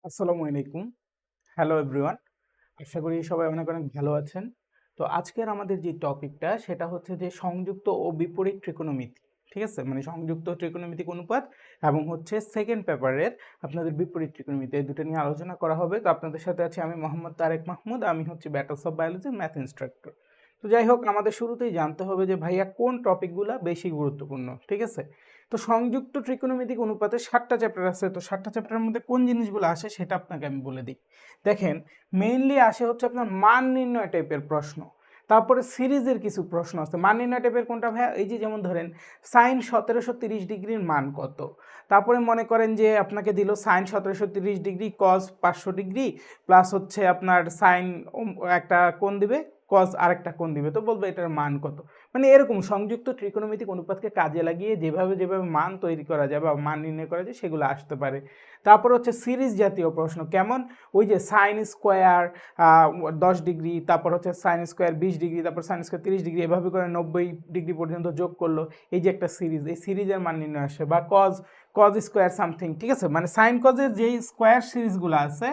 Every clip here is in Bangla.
আসসালামু আলাইকুম। Hello everyone. আশা করি সবাই অনেক অনেক ভালো আছেন। তো আজকের আমাদের যে টপিকটা সেটা হচ্ছে যে সংযুক্ত ও বিপরীত ত্রিকোণমিতি। ঠিক আছে? মানে সংযুক্ত ত্রিকোণমিতিক অনুপাত এবং হচ্ছে সেকেন্ড পেপারের আপনাদের বিপরীত ত্রিকোণমিতি এই দুটো নিয়ে আলোচনা করা হবে। তো আপনাদের সাথে আছি আমি মোহাম্মদ তারেক মাহমুদ। আমি হচ্ছি ব্যাটলস অফ বায়োলজির ম্যাথ ইনস্ট্রাক্টর। তো যাই হোক আমাদের শুরুতেই জানতে হবে যে ভাইয়া কোন টপিকগুলা বেশি গুরুত্বপূর্ণ। ঠিক আছে? তো সংযুক্ত ত্রিকোণমিতিক অনুপাতে 7টা চ্যাপ্টার আছে। তো 7টা চ্যাপ্টারের মধ্যে কোন জিনিসগুলো আসে সেটা আপনাকে আমি বলে দিই। দেখেন মেইনলি আসে হচ্ছে আপনার মান নির্ণয় টাইপের প্রশ্ন। তারপরে সিরিজের কিছু প্রশ্ন আছে। মান নির্ণয় টাইপের কোনটা ভাইয়া? এই যে যেমন ধরেন সাইন 1730 ডিগ্রির মান কত? তারপরে মনে করেন যে আপনাকে দিল sine 1730 degree cos 500 degree plus হচ্ছে আপনার সাইন একটা কোণ দিবে, কস আরেকটা কোণ দিবে, তো বলবে এটার মান কত। মানে এরকম সংযুক্ত ত্রিকোণমিতিক অনুপাতকে কাজে লাগিয়ে যেভাবে যেভাবে মান তৈরি করা যায় বা মান নির্ণয় করা যায় সেগুলো আসতে পারে। তারপর হচ্ছে সিরিজ জাতীয় প্রশ্ন, কেমন? ওই যে সাইন স্কোয়ার 10 ডিগ্রি, তারপর হচ্ছে সাইন স্কোয়ার 20 ডিগ্রি, তারপর সাইন স্কোয়ার 30 ডিগ্রি, এভাবে করে 90 ডিগ্রি পর্যন্ত যোগ করলো, এই যে একটা সিরিজ, এই সিরিজের মান নির্ণয় আসে। বা কজ কজ স্কোয়ার সামথিং, ঠিক আছে? মানে সাইন কজের যেই স্কোয়ার সিরিজগুলো আছে,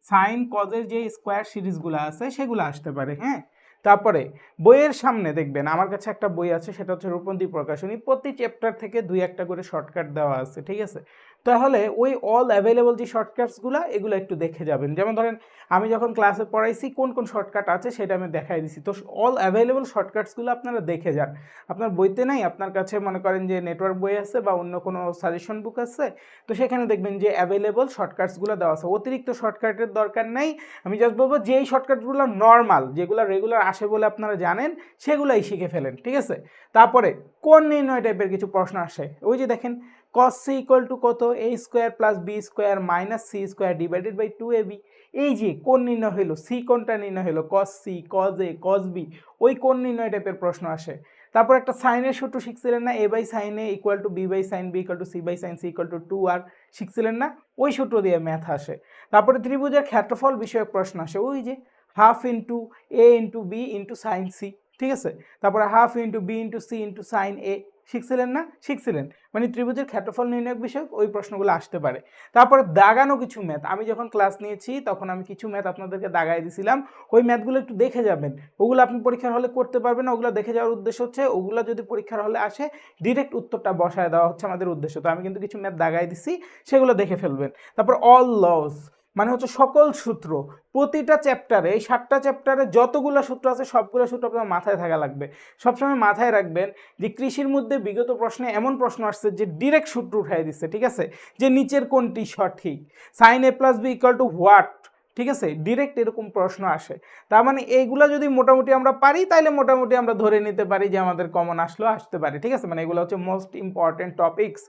সাইন কজের যে স্কোয়ার সিরিজগুলো আছে সেগুলো আসতে পারে। হ্যাঁ, তারপরে বইয়ের সামনে দেখবেন আমার কাছে একটা বই আছে, সেটা হচ্ছে রূপন্তী প্রকাশনী। প্রতি চ্যাপ্টার থেকে 2-1টা করে শর্টকাট দেওয়া আছে। ঠিক আছে? তাহলে ওই অল অ্যাভেলেবল যে শর্টকাটসগুলো এগুলো একটু দেখে যাবেন। যেমন ধরেন আমি যখন ক্লাসে পড়াইছি কোন কোন শর্টকাট আছে সেটা আমি দেখাই দিছি। তো অল অ্যাভেলেবল শর্টকাটসগুলো আপনারা দেখে যান। আপনার বইতে নাই, আপনার কাছে মনে করেন যে নেটওয়ার্ক বই আছে বা অন্য কোনো সাজেশন বুক আছে, তো সেখানে দেখবেন যে অ্যাভেলেবল শর্টকাটসগুলো দেওয়া আছে। অতিরিক্ত শর্টকাটের দরকার নেই। আমি জাস্ট বলবো যে এই শর্টকাটগুলো নর্মাল, যেগুলো রেগুলার আসে বলে আপনারা জানেন, সেগুলাই শিখে ফেলেন। ঠিক আছে? তারপরে কোন নির্ণয় টাইপের কিছু প্রশ্ন আসে, ওই যে দেখেন cos c ইকুয়াল টু কত? a square plus B square minus C square divided by 2ab। এই যে কোন নির্ণয় হলো, সি কোনটা নির্ণয় হলো, cos c cos a cos b, ওই কোন নির্ণয় টাইপের প্রশ্ন আসে। তারপর একটা সাইনের সূত্র শিখছিলেন না, a by sine A equal to B by sine B equal to C by sine C equal to 2r, শিখছিলেন না? ওই সূত্র দিয়ে ম্যাথ আসে। তারপরে ত্রিভুজের ক্ষেত্রফল বিষয়ক প্রশ্ন আসে, ওই যে half into A into B into sine C. ঠিক আছে? তারপরে half into B into C into sine A, শিখছিলেন না? শিখছিলেন। মানে ত্রিভুজের ক্ষেত্রফল নির্ণয় বিষয়ক ওই প্রশ্নগুলো আসতে পারে। তারপরে দাগানো কিছু ম্যাথ, আমি যখন ক্লাস নিয়েছি তখন আমি কিছু ম্যাথ আপনাদেরকে দাগাই দিছিলাম, ওই ম্যাথগুলো একটু দেখে যাবেন। ওগুলো আপনি পরীক্ষার হলে করতে পারবেন না, ওগুলো দেখে যাওয়ার উদ্দেশ্য হচ্ছে ওগুলো যদি পরীক্ষার হলে আসে ডিরেক্ট উত্তরটা বসায় দেওয়া হচ্ছে আমাদের উদ্দেশ্য। তো আমি কিন্তু কিছু ম্যাথ দাগাই দিছি, সেগুলো দেখে ফেলবেন। তারপর অল লস মানে হচ্ছে সকল সূত্র, প্রতিটা চ্যাপ্টারে, এই 7টা চ্যাপ্টারে যতগুলো সূত্র আছে সবগুলো সূত্র আপনার মাথায় থাকা লাগবে। সবসময় মাথায় রাখবেন যে কৃষির মধ্যে বিগত প্রশ্নে এমন প্রশ্ন আসছে যে ডিরেক্ট সূত্র উঠাই দিচ্ছে। ঠিক আছে? যে নিচের কোনটি সঠিক, sine A plus B equal to what. ঠিক আছে? ডিরেক্ট এরকম প্রশ্ন আসে। তার মানে এইগুলো যদি মোটামুটি আমরা পারি তাহলে মোটামুটি আমরা ধরে নিতে পারি যে আমাদের কমন আসলেও আসতে পারে। ঠিক আছে? মানে এগুলো হচ্ছে মোস্ট ইম্পর্টেন্ট টপিকস।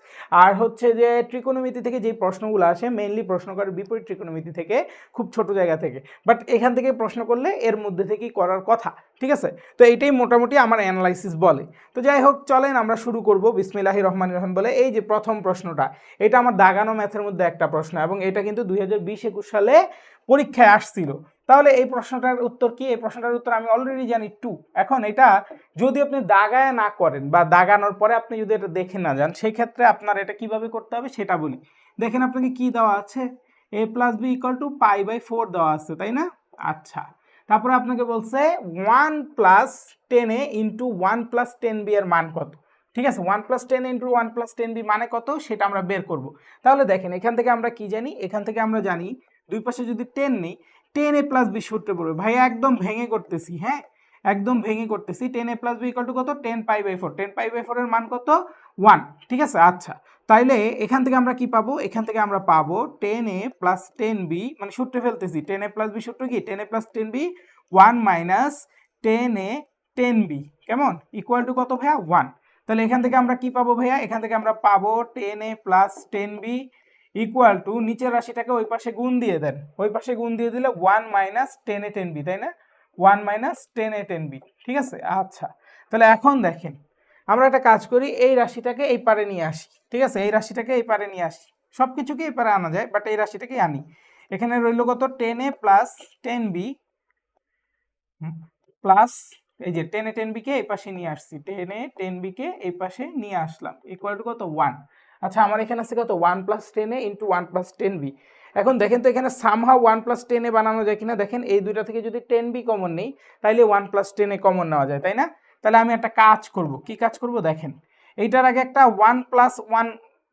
আর হচ্ছে যে ত্রিকোণমিতি থেকে যে প্রশ্নগুলো আসে মেইনলি প্রশ্ন করে বিপরীত ত্রিকোণমিতি থেকে, খুব ছোট জায়গা থেকে, বাট এখান থেকে প্রশ্ন করলে এর মধ্যে থেকেই করার কথা। ঠিক আছে? তো এইটাই মোটামুটি আমার অ্যানালাইসিস বলে। তো যাই হোক চলেন আমরা শুরু করব বিসমিল্লাহির রহমানির রহিম বলে। এই যে প্রথম প্রশ্নটা, এটা আমার দাগানো ম্যাথের মধ্যে একটা প্রশ্ন এবং এটা কিন্তু 2020-21 সালে পরীক্ষায় আসছিল। তাহলে এই প্রশ্নটার উত্তর কি? এই প্রশ্নটার উত্তর আমি অলরেডি জানি 2। এখন এটা যদি আপনি দাগায় না করেন বা দাগানোর পরে আপনি যদি এটা দেখে না যান, সেই ক্ষেত্রে আপনার এটা কিভাবে করতে হবে সেটা বলি। দেখেন আপনাকে কি দেওয়া আছে, a plus B equal to pi by 4 দেওয়া আছে, তাই না? আচ্ছা, তারপরে আপনাকে বলছে 1 plus 10a into 1 plus 10b এর মান কত। ঠিক আছে? 1 প্লাস 10 ইন্টু 1 প্লাস 10b মানে কত সেটা আমরা বের করব। তাহলে দেখেন এখান থেকে আমরা কি জানি, এখান থেকে আমরা জানি দুই পাশে যদি 10 নিই 10a প্লাস b সূত্রে পড়বে। ভাই একদম ভেঙে করতেছি, হ্যাঁ একদম ভেঙে করতেছি। 10a plus b equal to কত? 10 পাই বাই 4। 10 পাই বাই 4 এর মান কত? 1। ঠিক আছে? আচ্ছা, তাইলে এখান থেকে আমরা কি পাবো? এখান থেকে আমরা পাবো 10a প্লাস 10b, মানে সূত্রে ফেলতেছি 10a প্লাস b সূত্র কি? 10a plus 10b 1 minus 10a 10b, কেমন? ইকুয়াল টু কত ভাইয়া? 1। তাহলে এখান থেকে আমরা কি পাবো ভাইয়া? এখান থেকে আমরা পাবো 10a plus 10b equal to নিচের রাশিটাকে ওই পাশে গুণ দিয়ে দেন, ওই পাশে গুণ দিয়ে দিলে 1 মাইনাস 10a 10b, তাই না? 1 মাইনাস 10a 10b। ঠিক আছে? আচ্ছা, তাহলে এখন দেখেন আমরা একটা কাজ করি, এই রাশিটাকে এই পারে নিয়ে আসি। ঠিক আছে? এই রাশিটাকে এই পারে নিয়ে আসি, সব কিছুকে এই পারে আনা যায় বাট এই রাশিটাকে আনি। এখানে রইল কত? 10a প্লাস 10b প্লাস এই যে 10a 10b কে এই পাশে নিয়ে আসছি, 10a 10b কে এই পাশে নিয়ে আসলাম, ইকুয়াল টু কত? 1। আচ্ছা, আমার এখানে আছে কত? 1 plus 10a into 1 plus 10b। এখন দেখেন তো এখানে সামহাউ 1+10 বানানো যায় কিনা, দেখেন এই দুইটা থেকে যদি 10b কমন নেই তাইলে 1+10 কমন নেওয়া যায়, তাই না? তাহলে আমি একটা কাজ করব, কি কাজ করব দেখেন, এইটার আগে একটা 1+1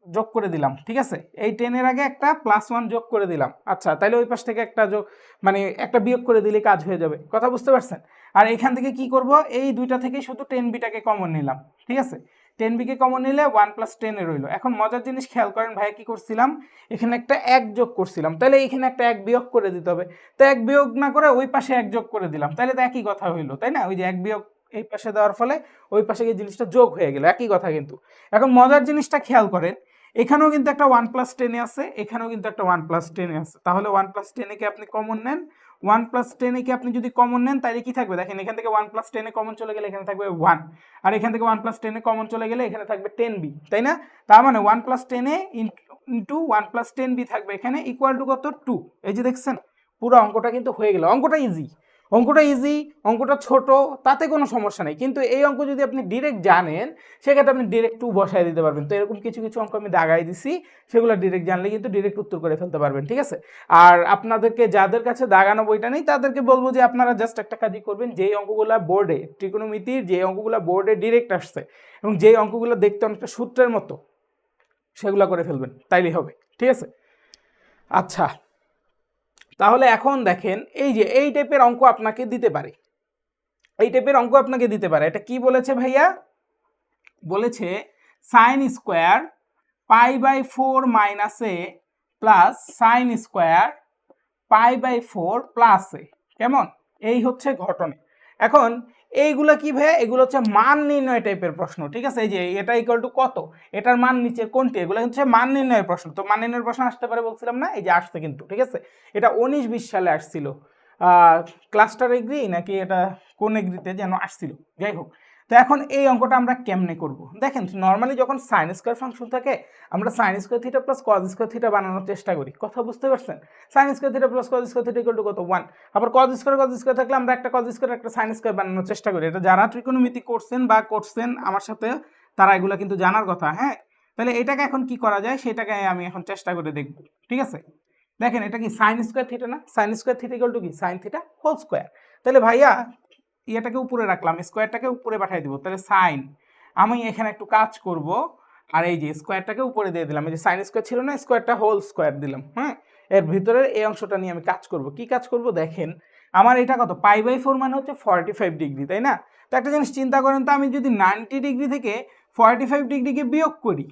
যোগ করে দিলাম, ঠিক আছে, এই 10 এর আগে একটা +1 যোগ করে দিলাম। আচ্ছা, তাহলে ওই পাশ থেকে একটা যোগ মানে একটা বিয়োগ করে দিলে কাজ হয়ে যাবে, কথা বুঝতে পারছেন? আর এখান থেকে কি করব, এই দুইটা থেকে শুধু 10bটাকে কমন নিলাম, ঠিক আছে, 10bকে কমন নিলে 1+10 রইল। এখন মজার জিনিস খেয়াল করেন, ভাইয়া কি করছিলাম, এখানে একটা 1 যোগ করছিলাম, তাহলে এখানে একটা 1 বিয়োগ করে দিতে হবে, তো 1 বিয়োগ না করে ওই পাশে 1 যোগ করে দিলাম, তাহলে তো একই কথা হইলো, তাই না? ওই যে 1 বিয়োগ এই পাশে দেওয়ার ফলে ওই পাশে গিয়ে জিনিসটা যোগ হয়ে গেল, একই কথা কিন্তু। এখন মজার জিনিসটা খেয়াল করেন, এখানেও কিন্তু একটা 1+10 আছে, এখানেও কিন্তু একটা 1+10 আছে, তাহলে 1+10 কে আপনি কমন নেন, 1+10 কে আপনি যদি কমন নেন তাহলে কি থাকবে দেখেন, এখান থেকে 1+10 কমন চলে গেলে এখানে থাকবে 1, আর এখান থেকে 1+10 কমন চলে গেলে এখানে থাকবে 10b, তাই না? তার মানে 1+10 ইন্টু 1+10b থাকবে এখানে ইকুয়াল টু কত, 2। এই যে দেখছেন পুরো অঙ্কটা কিন্তু হয়ে গেল। অঙ্কটা ইজি, অঙ্কটা ইজি, অঙ্কটা ছোট, তাতে কোনো সমস্যা নেই, কিন্তু এই অঙ্ক যদি আপনি ডিরেক্ট জানেন সেক্ষেত্রে আপনি ডিরেক্ট 2 বসায় দিতে পারবেন। তো এরকম কিছু কিছু অঙ্ক আমি দাগাই দিছি, সেগুলো ডিরেক্ট জানলে কিন্তু ডিরেক্ট উত্তর করে ফেলতে পারবেন, ঠিক আছে? আর আপনাদেরকে যাদের কাছে দাগানো বইটা নেই তাদেরকে বলবো যে আপনারা জাস্ট একটা কাজই করবেন, যেই অঙ্কগুলো বোর্ডে ত্রিকোণমিতির যে অঙ্কগুলো বোর্ডে ডিরেক্ট আসছে এবং যেই অঙ্কগুলো দেখতে অনেকটা সূত্রের মতো সেগুলো করে ফেলবেন, তাইলেই হবে, ঠিক আছে? আচ্ছা, তাহলে এখন দেখেন এই যে এই টাইপের অঙ্ক আপনাকে দিতে পারে, এই টাইপের অঙ্ক আপনাকে দিতে পারে। এটা কি বলেছে ভাইয়া, বলেছে sine square π/4 - a plus sine square π/4 plus a, কেমন? এই হচ্ছে ঘটনা। এখন এইগুলা কি ভাইয়া, এগুলো হচ্ছে মান নির্ণয় টাইপের প্রশ্ন, ঠিক আছে? এই যে এটা ইকুয়াল টু কত, এটার মান নিচে কোনটি, এগুলো হচ্ছে মান নির্ণয়ের প্রশ্ন। তো মান নির্ণয়ের প্রশ্ন আসতে পারে বলছিলাম না, এই যে আসছে কিন্তু, ঠিক আছে? এটা 19-20 সালে আসছিল, ক্লাস্টার এগ্রি নাকি এটা কোন এগ্রিতে যেন আসছিল, যাই হোক। তো এখন এই অঙ্কটা আমরা কেমনে করব দেখেন, নর্মালি যখন সাইন স্কোয়ার ফাংশন থাকে আমরা sign square theta plus cos square theta বানানোর চেষ্টা করি, কথা বুঝতে পারছেন? Sign square theta plus cos square theta equal to কত, 1। আবার কজ স্কোয়ার থাকলে আমরা একটা কজ স্কোয়ার একটা সাইন স্কোয়ার বানানোর চেষ্টা করি। এটা যারা ত্রিকোণমিতি করছেন বা করছেন আমার সাথে তারা এগুলো কিন্তু জানার কথা, হ্যাঁ? তাহলে এটাকে এখন কি করা যায় সেটাকে আমি এখন চেষ্টা করে দেখব, ঠিক আছে? দেখেন এটা কি সাইন স্কোয়ার থিটা না, sign square theta equal two কি সাইন থিটা হোল স্কোয়ার। তাহলে ভাইয়া ইয়েটাকে উপরে রাখলাম, স্কোয়ারটাকে উপরে পাঠিয়ে দিব, তাহলে সাইন, আমি এখানে একটু কাজ করব আর এই যে স্কোয়ারটাকে উপরে দিয়ে দিলাম, এই যে সাইন স্কোয়ার ছিল না, স্কোয়ারটা হোল স্কোয়ার দিলাম, হ্যাঁ? এর ভিতরের এই অংশটা নিয়ে আমি কাজ করব, কি কাজ করব দেখেন, আমার এটা কত, π/4 মানে হচ্ছে 45 ডিগ্রি, তাই না? তো একটা জিনিস চিন্তা করেন তো, আমি যদি 90 ডিগ্রি থেকে 45 ডিগ্রিকে বিয়োগ করি,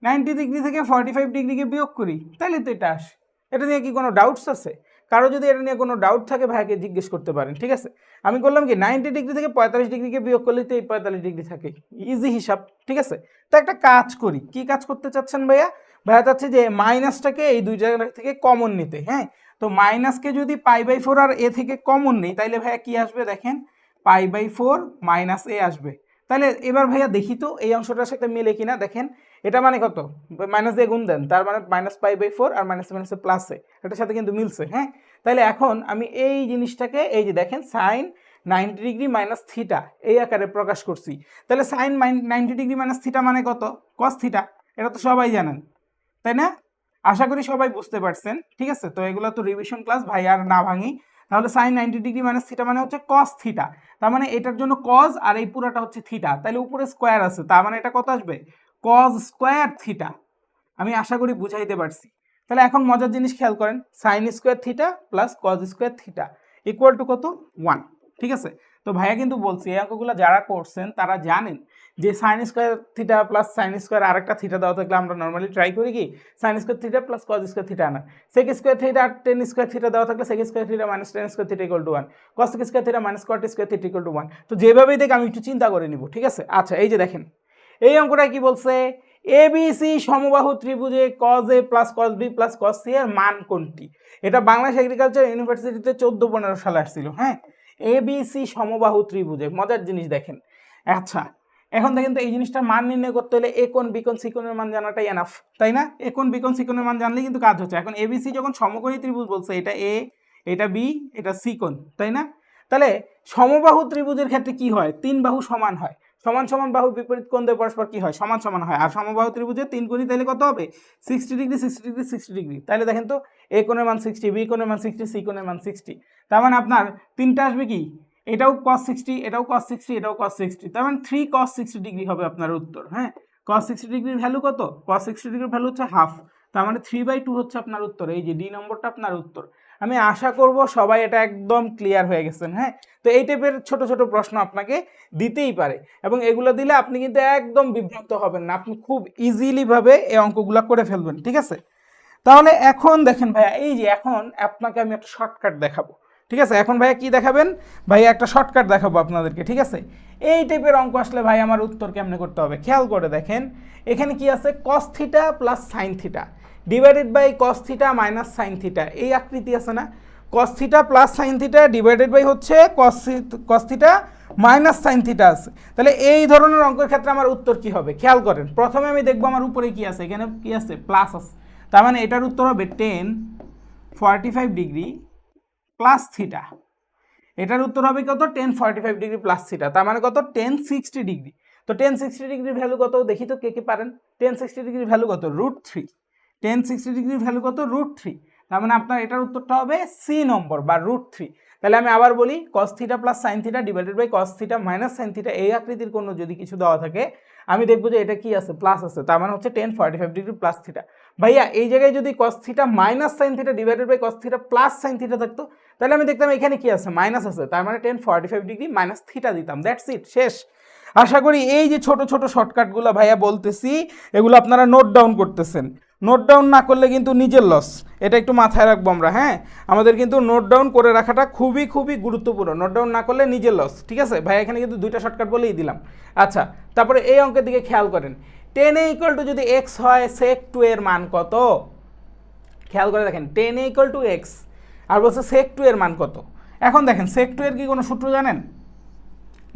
90 ডিগ্রি থেকে 45 ডিগ্রিকে বিয়োগ করি, তাহলে তো এটা আসে। এটা নিয়ে কি কোনো ডাউটস আছে? কারো যদি এটা নিয়ে কোনো ডাউট থাকে ভাইকে জিজ্ঞেস করতে পারেন, ঠিক আছে? আমি করলাম কি 90 ডিগ্রি থেকে 45 ডিগ্রিকে বিয়োগ করলে তো এই 45 ডিগ্রি থাকে, ইজি হিসাব, ঠিক আছে? তো একটা কাজ করি, কি কাজ করতে চাচ্ছেন ভাইয়া? ভাইয়া চাচ্ছে যে মাইনাসটাকে এই দুই জায়গা থেকে কমন নিতে, হ্যাঁ? তো মাইনাসকে যদি π/4 আর এ থেকে কমন নেই তাইলে ভাইয়া কি আসবে দেখেন, π/4 - a আসবে। তাহলে এবার ভাইয়া দেখি তো এই অংশটার সাথে মিলে কিনা, দেখেন এটা মানে কত, মাইনাস দিয়ে গুণ দেন, তার মানে -π/4 আর মাইনাস মাইনাসে প্লাস এ, এটার সাথে কিন্তু মিলছে, হ্যাঁ? তাহলে এখন আমি এই জিনিসটাকে এই যে দেখেন সাইন 90 ডিগ্রি মাইনাস থিটা এই আকারে প্রকাশ করছি। তাহলে সাইন 90 ডিগ্রি মাইনাস থিটা মানে কত, কস থিটা, এটা তো সবাই জানেন, তাই না? আশা করি সবাই বুঝতে পারছেন, ঠিক আছে? তো এগুলো তো রিভিশন ক্লাস, ভাই আর না ভাঙি। তাহলে সাইন 90 ডিগ্রি মাইনাস থিটা মানে হচ্ছে কস থিটা, তার মানে এটার জন্য কজ আর এই পুরোটা হচ্ছে থিটা, তাহলে উপরে স্কোয়ার আছে, তার মানে এটা কত আসবে, কজ স্কোয়ার থিটা। আমি আশা করি বুঝাইতে পারছি। তাহলে এখন মজার জিনিস খেয়াল করেন, sign square theta plus cos square theta equal to কত, 1, ঠিক আছে? তো ভাইয়া কিন্তু বলছি এই অঙ্কগুলো যারা করছেন তারা জানেন যে sine square theta plus sine square আরেকটা থিটা দেওয়া থাকলে আমরা নর্মালি ট্রাই করি কি sine square theta plus cos square theta আনা, সেক স্কোয়ার থিটা আর টেন স্কোয়ার থিটা দেওয়া থাকলে sec square theta minus tan square theta equal to 1, cos square theta minus cot square theta equal to 1। তো যেভাবেই দেখ আমি একটু চিন্তা করে নিব, ঠিক আছে? আচ্ছা, এই যে দেখেন এই অঙ্কটা কি বলছে, এবিসি সমবাহু ত্রিভুজে cos A plus cos B plus cos C এর মান কোনটি? এটা বাংলাদেশ এগ্রিকালচার ইউনিভার্সিটিতে 14-15 সালে আসছিল, হ্যাঁ? এবিসি সমবাহু ত্রিভুজে, মজার জিনিস দেখেন। আচ্ছা, এখন দেখেন তো এই জিনিসটার মান নির্ণয় করতে হলে এ কোণ বি কোণ সি কোণের মান জানাটাই এনাফ, তাই না? এ কোণ বি কোণ সি কোণের মান জানলেই কিন্তু কাজ হচ্ছে। এখন এবিসি যখন সমকোণী ত্রিভুজ বলছে, এটা এ, এটা বি, এটা সি কোণ, তাই না? তাহলে সমবাহু ত্রিভুজের ক্ষেত্রে কি হয়, তিন বাহু সমান হয়। সমান সমান বাহু বিপরীত কোণ দিয়ে পরস্পর কি হয়, সমান সমান হয়। আর সমবাহু ত্রিভুজে 3 কোণই তাহলে কত হবে, 60 ডিগ্রি 60 ডিগ্রি 60 ডিগ্রি। তাহলে দেখেন তো এ কোণের মান 60, বি কোণের মান 60, সি কোণের মান 60। তার মানে আপনার তিনটা আসবে কি, এটাও cos 60, এটাও cos 60, এটাও cos 60, তার মানে 3 cos 60 ডিগ্রি হবে আপনার উত্তর। হ্যাঁ, cos 60 ডিগ্রির ভ্যালু কত, cos 60 ডিগ্রির ভ্যালু হচ্ছে হাফ, তার মানে 3/2 হচ্ছে আপনার উত্তর। এই যে ডি নম্বরটা আপনার উত্তর। আমি আশা করব সবাই এটা একদম ক্লিয়ার হয়ে গেছেন। হ্যাঁ, তো এই টাইপের ছোট ছোট প্রশ্ন আপনাকে দিতেই পারে, এবং এগুলো দিলে আপনি কিন্তু একদম বিভ্রান্ত হবেন না, আপনি খুব ইজিলি ভাবে এই অঙ্কগুলো করে ফেলবেন। ঠিক আছে, তাহলে এখন দেখেন ভাইয়া, এই যে এখন আপনাকে আমি একটা শর্টকাট দেখাবো। ঠিক আছে, এখন ভাইয়া কি দেখাবেন, ভাইয়া একটা শর্টকাট দেখাবো আপনাদেরকে। ঠিক আছে, এই টাইপের অঙ্ক আসলে ভাই আমার উত্তর কেমনে করতে হবে খেয়াল করে দেখেন। এখানে কি আছে, cos theta plus sine theta divided by cos theta minus sine theta, এই আকৃতি আছে না, cos theta plus sine theta divided by হচ্ছে cos theta minus sine theta আছে। তাহলে এই ধরনের অঙ্কের ক্ষেত্রে আমার উত্তর কি হবে খেয়াল করেন। প্রথমে আমি দেখবো আমার উপরে কি আছে, এখানে কি আছে, প্লাস আছে, তার মানে এটার উত্তর হবে 10 45 ডিগ্রি প্লাস থিটা। এটার উত্তর হবে কত, 10 45 ডিগ্রি প্লাস থিটা, তার মানে কত, 10 60 ডিগ্রি। তো 10 60 ডিগ্রির ভ্যালু কত দেখি তো, কে কে পারেন। 10 60 ডিগ্রির ভ্যালু কত, √3। 10 60 ডিগ্রির ভ্যালু কত, √3, তার মানে আপনার এটার উত্তরটা হবে সি নম্বর বা √3। তাহলে আমি আবার বলি, cos theta plus sine theta divided by cos theta minus sine theta, এই আকৃতির কোনো যদি কিছু দেওয়া থাকে আমি দেখবো যে এটা কি আছে, প্লাস আছে, তার মানে হচ্ছে 10 45 ডিগ্রি প্লাস থিটা। ভাইয়া এই জায়গায় যদি cos theta minus sine theta divided by cos theta plus sine theta থাকতো, তাহলে আমি দেখতাম এখানে কি আছে, মাইনাস আছে, তার মানে 10 45 ডিগ্রি মাইনাস থিটা দিতাম, দ্যাটস ইট, শেষ। আশা করি এই যে ছোট ছোট শর্টকাটগুলো ভাইয়া বলতেছি এগুলো আপনারা নোট ডাউন করতেছেন। নোট ডাউন না করলে কিন্তু নিজের লস, এটা একটু মাথায় রাখবো আমরা। হ্যাঁ, আমাদের কিন্তু নোট ডাউন করে রাখাটা খুবই খুবই গুরুত্বপূর্ণ, নোট ডাউন না করলে নিজের লস। ঠিক আছে ভাই, এখানে কিন্তু দুইটা শর্টকাট বলেই দিলাম। আচ্ছা, তারপরে এই অঙ্কের দিকে খেয়াল করেন, 10 = যদি x হয় sec 2 এর মান কত, খেয়াল করে দেখেন 10 = x আর বলছে sec 2 এর মান কত। এখন দেখেন sec 2 এর কি কোনো সূত্র জানেন,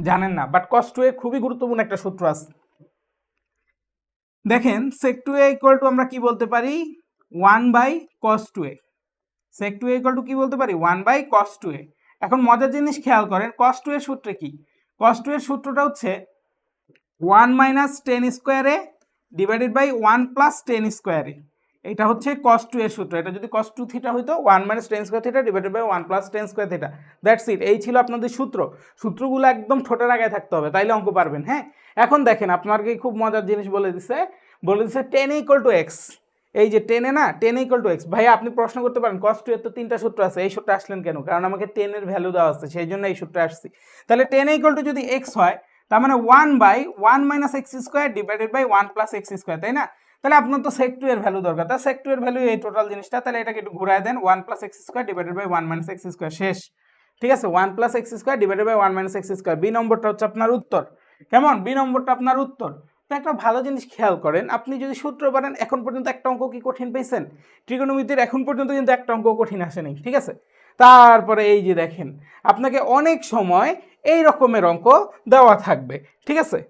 জানেন না, বাট cos 2 এর খুবই গুরুত্বপূর্ণ একটা সূত্র আছে। দেখেন sec 2a = আমরা কি বলতে পারি, 1/cos 2a। sec 2a = কি বলতে পারি, 1/cos 2a। এখন মজার জিনিস খেয়াল করেন, cos 2 এর সূত্রে কি, cos 2 এর সূত্রটা হচ্ছে 1 - tan স্কয়ারে ডিভাইডেড বাই 1 + tan স্কয়ারে। এটা হচ্ছে cos 2 এর সূত্র। এটা যদি cos 2 থিটা হইতো 1 - tan square theta divided by 1 + tan square theta, that's it. এই ছিল আপনাদের সূত্র। সূত্রগুলো একদম ঠোঁটের আগে থাকতে হবে, তাইলে অঙ্ক পারবেন। হ্যাঁ, এখন দেখেন আপনাকে খুব মজার জিনিস বলে দিছে 10 = x। এই যে 10 না, 10 = x। ভাইয়া আপনি প্রশ্ন করতে পারেন cos 2 এর তো তিনটা সূত্র আছে, এই সূত্রে আসলেন কেন? কারণ আমাকে 10 এর ভ্যালু দেওয়া আছে, সেই জন্য এই সূত্রে আসছি। তাহলে 10 = যদি x হয়, তার মানে 1/1 - x² ডিভাইডেড বাই 1 + x², তাই না? তাহলে আপনার তো sec 2 এর ভ্যালু দরকার, তা sec 2 এর ভ্যালু এই টোটাল জিনিসটা, তাহলে এটাকে একটু ঘুরায় দেন, 1 + x² ডিভাইডেড বাই 1 - x², শেষ। ঠিক আছে, 1 + x² divided by 1 - x², B নম্বরটা হচ্ছে আপনার উত্তর। কেমন, বি নম্বরটা আপনার উত্তর। তো একটা ভালো জিনিস খেয়াল করেন, আপনি যদি সূত্র পারেন, এখন পর্যন্ত একটা অঙ্ক কি কঠিন পেয়েছেন? ট্রিগোনোমেট্রির এখন পর্যন্ত কিন্তু একটা অঙ্ক কঠিন আসেনি। ঠিক আছে, তারপরে এই যে দেখেন আপনাকে অনেক সময় এই রকমের অঙ্ক দেওয়া থাকবে। ঠিক আছে,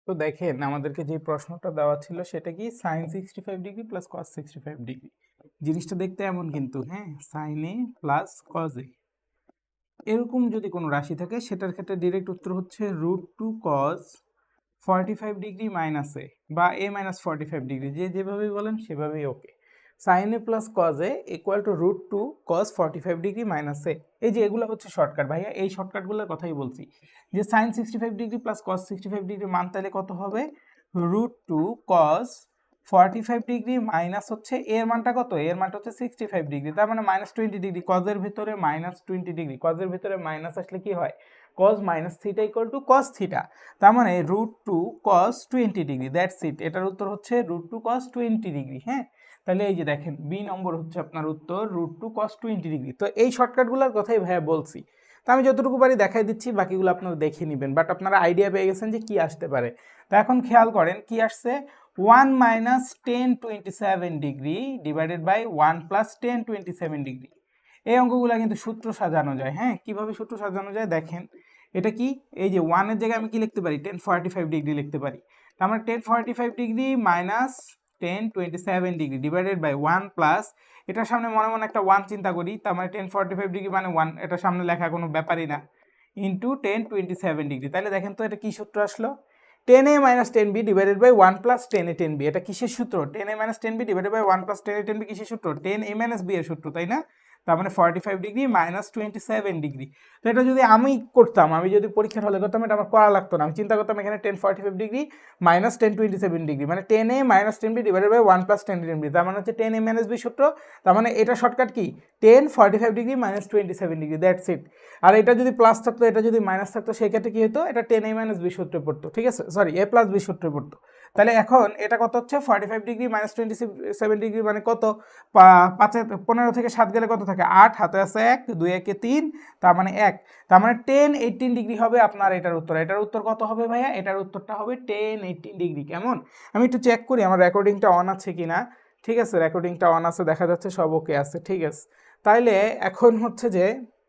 তো দেখেন আমাদেরকে যে প্রশ্নটা দেওয়া ছিল সেটা কি, sin 65 degree plus cos 65 degree. জিনিসটা দেখতে এমন কিন্তু, হ্যাঁ, sin a plus cos a, এরকম যদি কোনো রাশি থাকে সেটার ক্ষেত্রে ডিরেক্ট উত্তর হচ্ছে √2 cos 45 ডিগ্রি মাইনাস a বা a - 45 ডিগ্রি, যে যেভাবেই বলেন সেভাবেই ওকে। sin a plus cos a = √2 cos 45 degree minus a। এই যে এগুলো হচ্ছে শর্টকাট ভাইয়া, এই শর্টকাটগুলোর কথাই বলছি, যে sin 65 degree plus cos 65 degree মান তাহলে কত হবে, √2 cos 45 ডিগ্রি মাইনাস হচ্ছে এর মানটা কত, এর মানটা হচ্ছে 65 ডিগ্রি, তার মানে -20 ডিগ্রি। cos এর ভিতরে -20 ডিগ্রি, cos এর ভিতরে মাইনাস আসলে কি হয়, cos - থিটা = cos থিটা, তার মানে √2 cos 20 ডিগ্রি, দ্যাটস ইট। এটার উত্তর হচ্ছে √2 cos 20 ডিগ্রি। হ্যাঁ, তাহলে এই যে দেখেন বি নম্বর হচ্ছে আপনার উত্তর, √2 cos 20 ডিগ্রি। তো এই শর্টকাটগুলোর কথাই ভাইয়া বলছি, তো আমি যতটুকু পারি দেখাই দিচ্ছি, বাকিগুলো আপনারা দেখে নেবেন, বাট আপনারা আইডিয়া পেয়ে গেছেন যে কি আসতে পারে। তো এখন খেয়াল করেন কি আসছে, 1 - tan 27 degree divided by 1 + tan 27 degree. এই অঙ্কগুলো কিন্তু সূত্র সাজানো যায়। হ্যাঁ, কিভাবে সূত্র সাজানো যায় দেখেন, এটা কি, এই যে 1 এর জায়গায় আমি কি লিখতে পারি, tan 45 ডিগ্রি লিখতে পারি। তার মানে tan 45 degree minus tan 27 degree divided by 1 plus এটার সামনে মনে মনে একটা 1 চিন্তা করি, তার মানে 10 45 ডিগ্রি মানে 1, এটার সামনে লেখা কোনো ব্যাপারই না, ইন্টু 10 27 ডিগ্রি। তাহলে দেখেন তো এটা কি সূত্র আসলো, 10a minus 10b divided by 1 plus 10a 10b। এটা কিসের সূত্র, 10a minus 10b divided by 1 plus 10a 10b কিসের সূত্র, 10a মাইনাস b এর সূত্র, তাই না? তার মানে 45 ডিগ্রি মাইনাস 27 ডিগ্রি। তো এটা যদি আমি করতাম, আমি যদি পরীক্ষার হলে করতাম, এটা আমার করা লাগতো না, আমি চিন্তা করতাম এখানে 10 45 ডিগ্রি মাইনাস 10 27 ডিগ্রি মানে 10a minus 10b divided by 1 plus 10 10b, তার মানে হচ্ছে 10a মাইনাস b সূত্র। তার মানে এটা শর্টকাট কি 10 45 degree minus 27 degree, that's it. আর এটা যদি প্লাস থাকতো, এটা যদি মাইনাস থাকতো, সেই ক্ষেত্রে কি হতো, এটা 10a মাইনাস b সূত্রে পড়তো, ঠিক আছে, সরি a প্লাস b সূত্রে পড়তো। তাহলে এখন এটা কত হচ্ছে 45 ডিগ্রি মাইনাস 27 ডিগ্রি মানে কত, 15 থেকে 7 গেলে কত থাকে 8, হাতে আছে 1, 2 একে 3, তার মানে 1, তার মানে 10 18 ডিগ্রি হবে আপনার এটার উত্তর। এটার উত্তর কত হবে ভাইয়া, এটার উত্তরটা হবে 10 18 ডিগ্রি। কেমন, আমি একটু চেক করি আমার রেকর্ডিংটা অন আছে কিনা। ঠিক আছে, রেকর্ডিংটা অন আছে, দেখা যাচ্ছে সব ওকে আছে, ঠিক আছে। তাইলে এখন হচ্ছে যে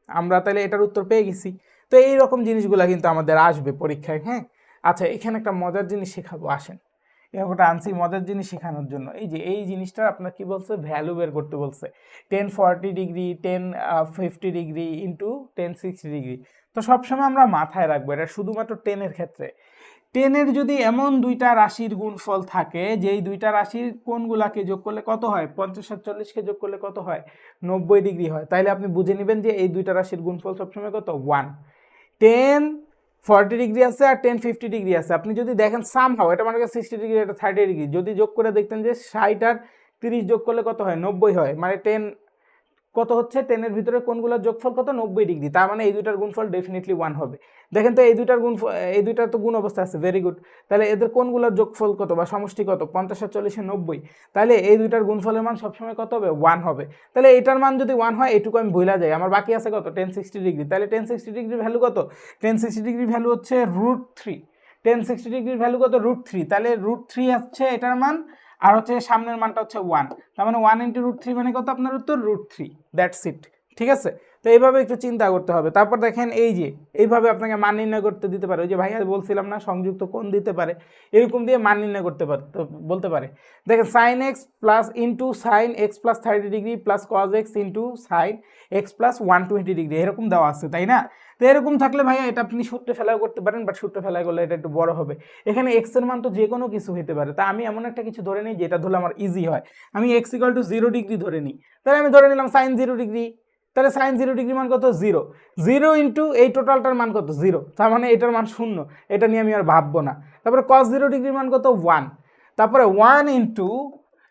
আমরা তাহলে এটার উত্তর পেয়ে গেছি। তো এই রকম জিনিসগুলো কিন্তু আমাদের আসবে পরীক্ষায়, হ্যাঁ। আচ্ছা, এখানে একটা মজার জিনিস শেখাবো, আসেন। এরকমটা আনছি মজার জিনিস শেখানোর জন্য। এই যে এই জিনিসটা আপনার কি বলছে, ভ্যালু বের করতে বলছে, 10 40 ডিগ্রি 10 50 ডিগ্রি ইন্টু 10 60 ডিগ্রি। তো সবসময় আমরা মাথায় রাখবো এটা শুধুমাত্র 10-এর ক্ষেত্রে। 10-এর যদি এমন দুইটা রাশির গুণফল থাকে, যেই দুইটা রাশির কোণগুলাকে যোগ করলে কত হয়, 50 আর 40কে যোগ করলে কত হয়, 90 ডিগ্রি হয়, তাইলে আপনি বুঝে নেবেন যে এই দুইটা রাশির গুণফল সবসময় কত, 1। 10 40 ডিগ্রি আছে আর 10 50 ডিগ্রি আছে, আপনি যদি দেখেন সামহাও এটা মানে 60 ডিগ্রি, এটা 30 ডিগ্রি, যদি যোগ করে দেখতেন যে 60 আর 30 যোগ করলে কত হয়, 90 হয়, মানে 10 কত হচ্ছে, 10-এর ভিতরে কোনগুলোর যোগফল কত, 90 ডিগ্রি, তার মানে এই দুইটার গুণফল ডেফিনেটলি 1 হবে। দেখেন তো এই দুইটার গুণফল, এই দুইটার তো গুণ অবস্থা আছে, ভেরি গুড। তাহলে এদের কোনগুলোর যোগফল কত বা সমষ্টি কত, 50 আর 40 90, তাহলে এই দুইটার গুণফলের মান সবসময় কত হবে, 1 হবে। তাহলে এটার মান যদি 1 হয়, এটুকু আমি ভুলা যাই, আমার বাকি আছে কত, 10 60 ডিগ্রি। তাহলে 10 60 ডিগ্রির ভ্যালু কত, 10 60 ডিগ্রির ভ্যালু হচ্ছে √3। 10 60 ডিগ্রির ভ্যালু কত, √3। তাহলে √3 হচ্ছে এটার মান, আর হচ্ছে সামনের মানটা হচ্ছে 1, তার মানে 1 × √3 মানে কত, আপনার উত্তর √3, দ্যাটস ইট। ঠিক আছে, তো এইভাবে একটু চিন্তা করতে হবে। তারপর দেখেন এই যে এইভাবে আপনাকে মান নির্ণয় করতে দিতে পারে, ওই যে ভাইয়া বলছিলাম না সংযুক্ত কোণ দিতে পারে, এরকম দিয়ে মান নির্ণয় করতে পারে, তো বলতে পারে দেখেন sin x plus into sin x plus 30 degree plus cos x into sin x plus 120 degree, এরকম দেওয়া আছে, তাই না? তো এরকম থাকলে ভাইয়া এটা আপনি সূত্রে ফেলাও করতে পারেন, বাট সূত্রে ফেলা করলে এটা একটু বড় হবে। এখানে x এর মান তো যে কোনো কিছু হতে পারে, তা আমি এমন একটা কিছু ধরে নিই যেটা ধরলে আমার ইজি হয়। আমি x = 0 ডিগ্রি ধরে নিই, তাহলে আমি ধরে নিলাম sin 0 ডিগ্রি, তাহলে sin 0 ডিগ্রি মান কত, 0। 0 ইন্টু এই টোটালটার মান কত, 0, তার মানে এটার মান 0, এটা নিয়ে আমি আর ভাববো না। তারপরে cos 0 ডিগ্রির মান কত, 1। তারপরে 1 ইন্টু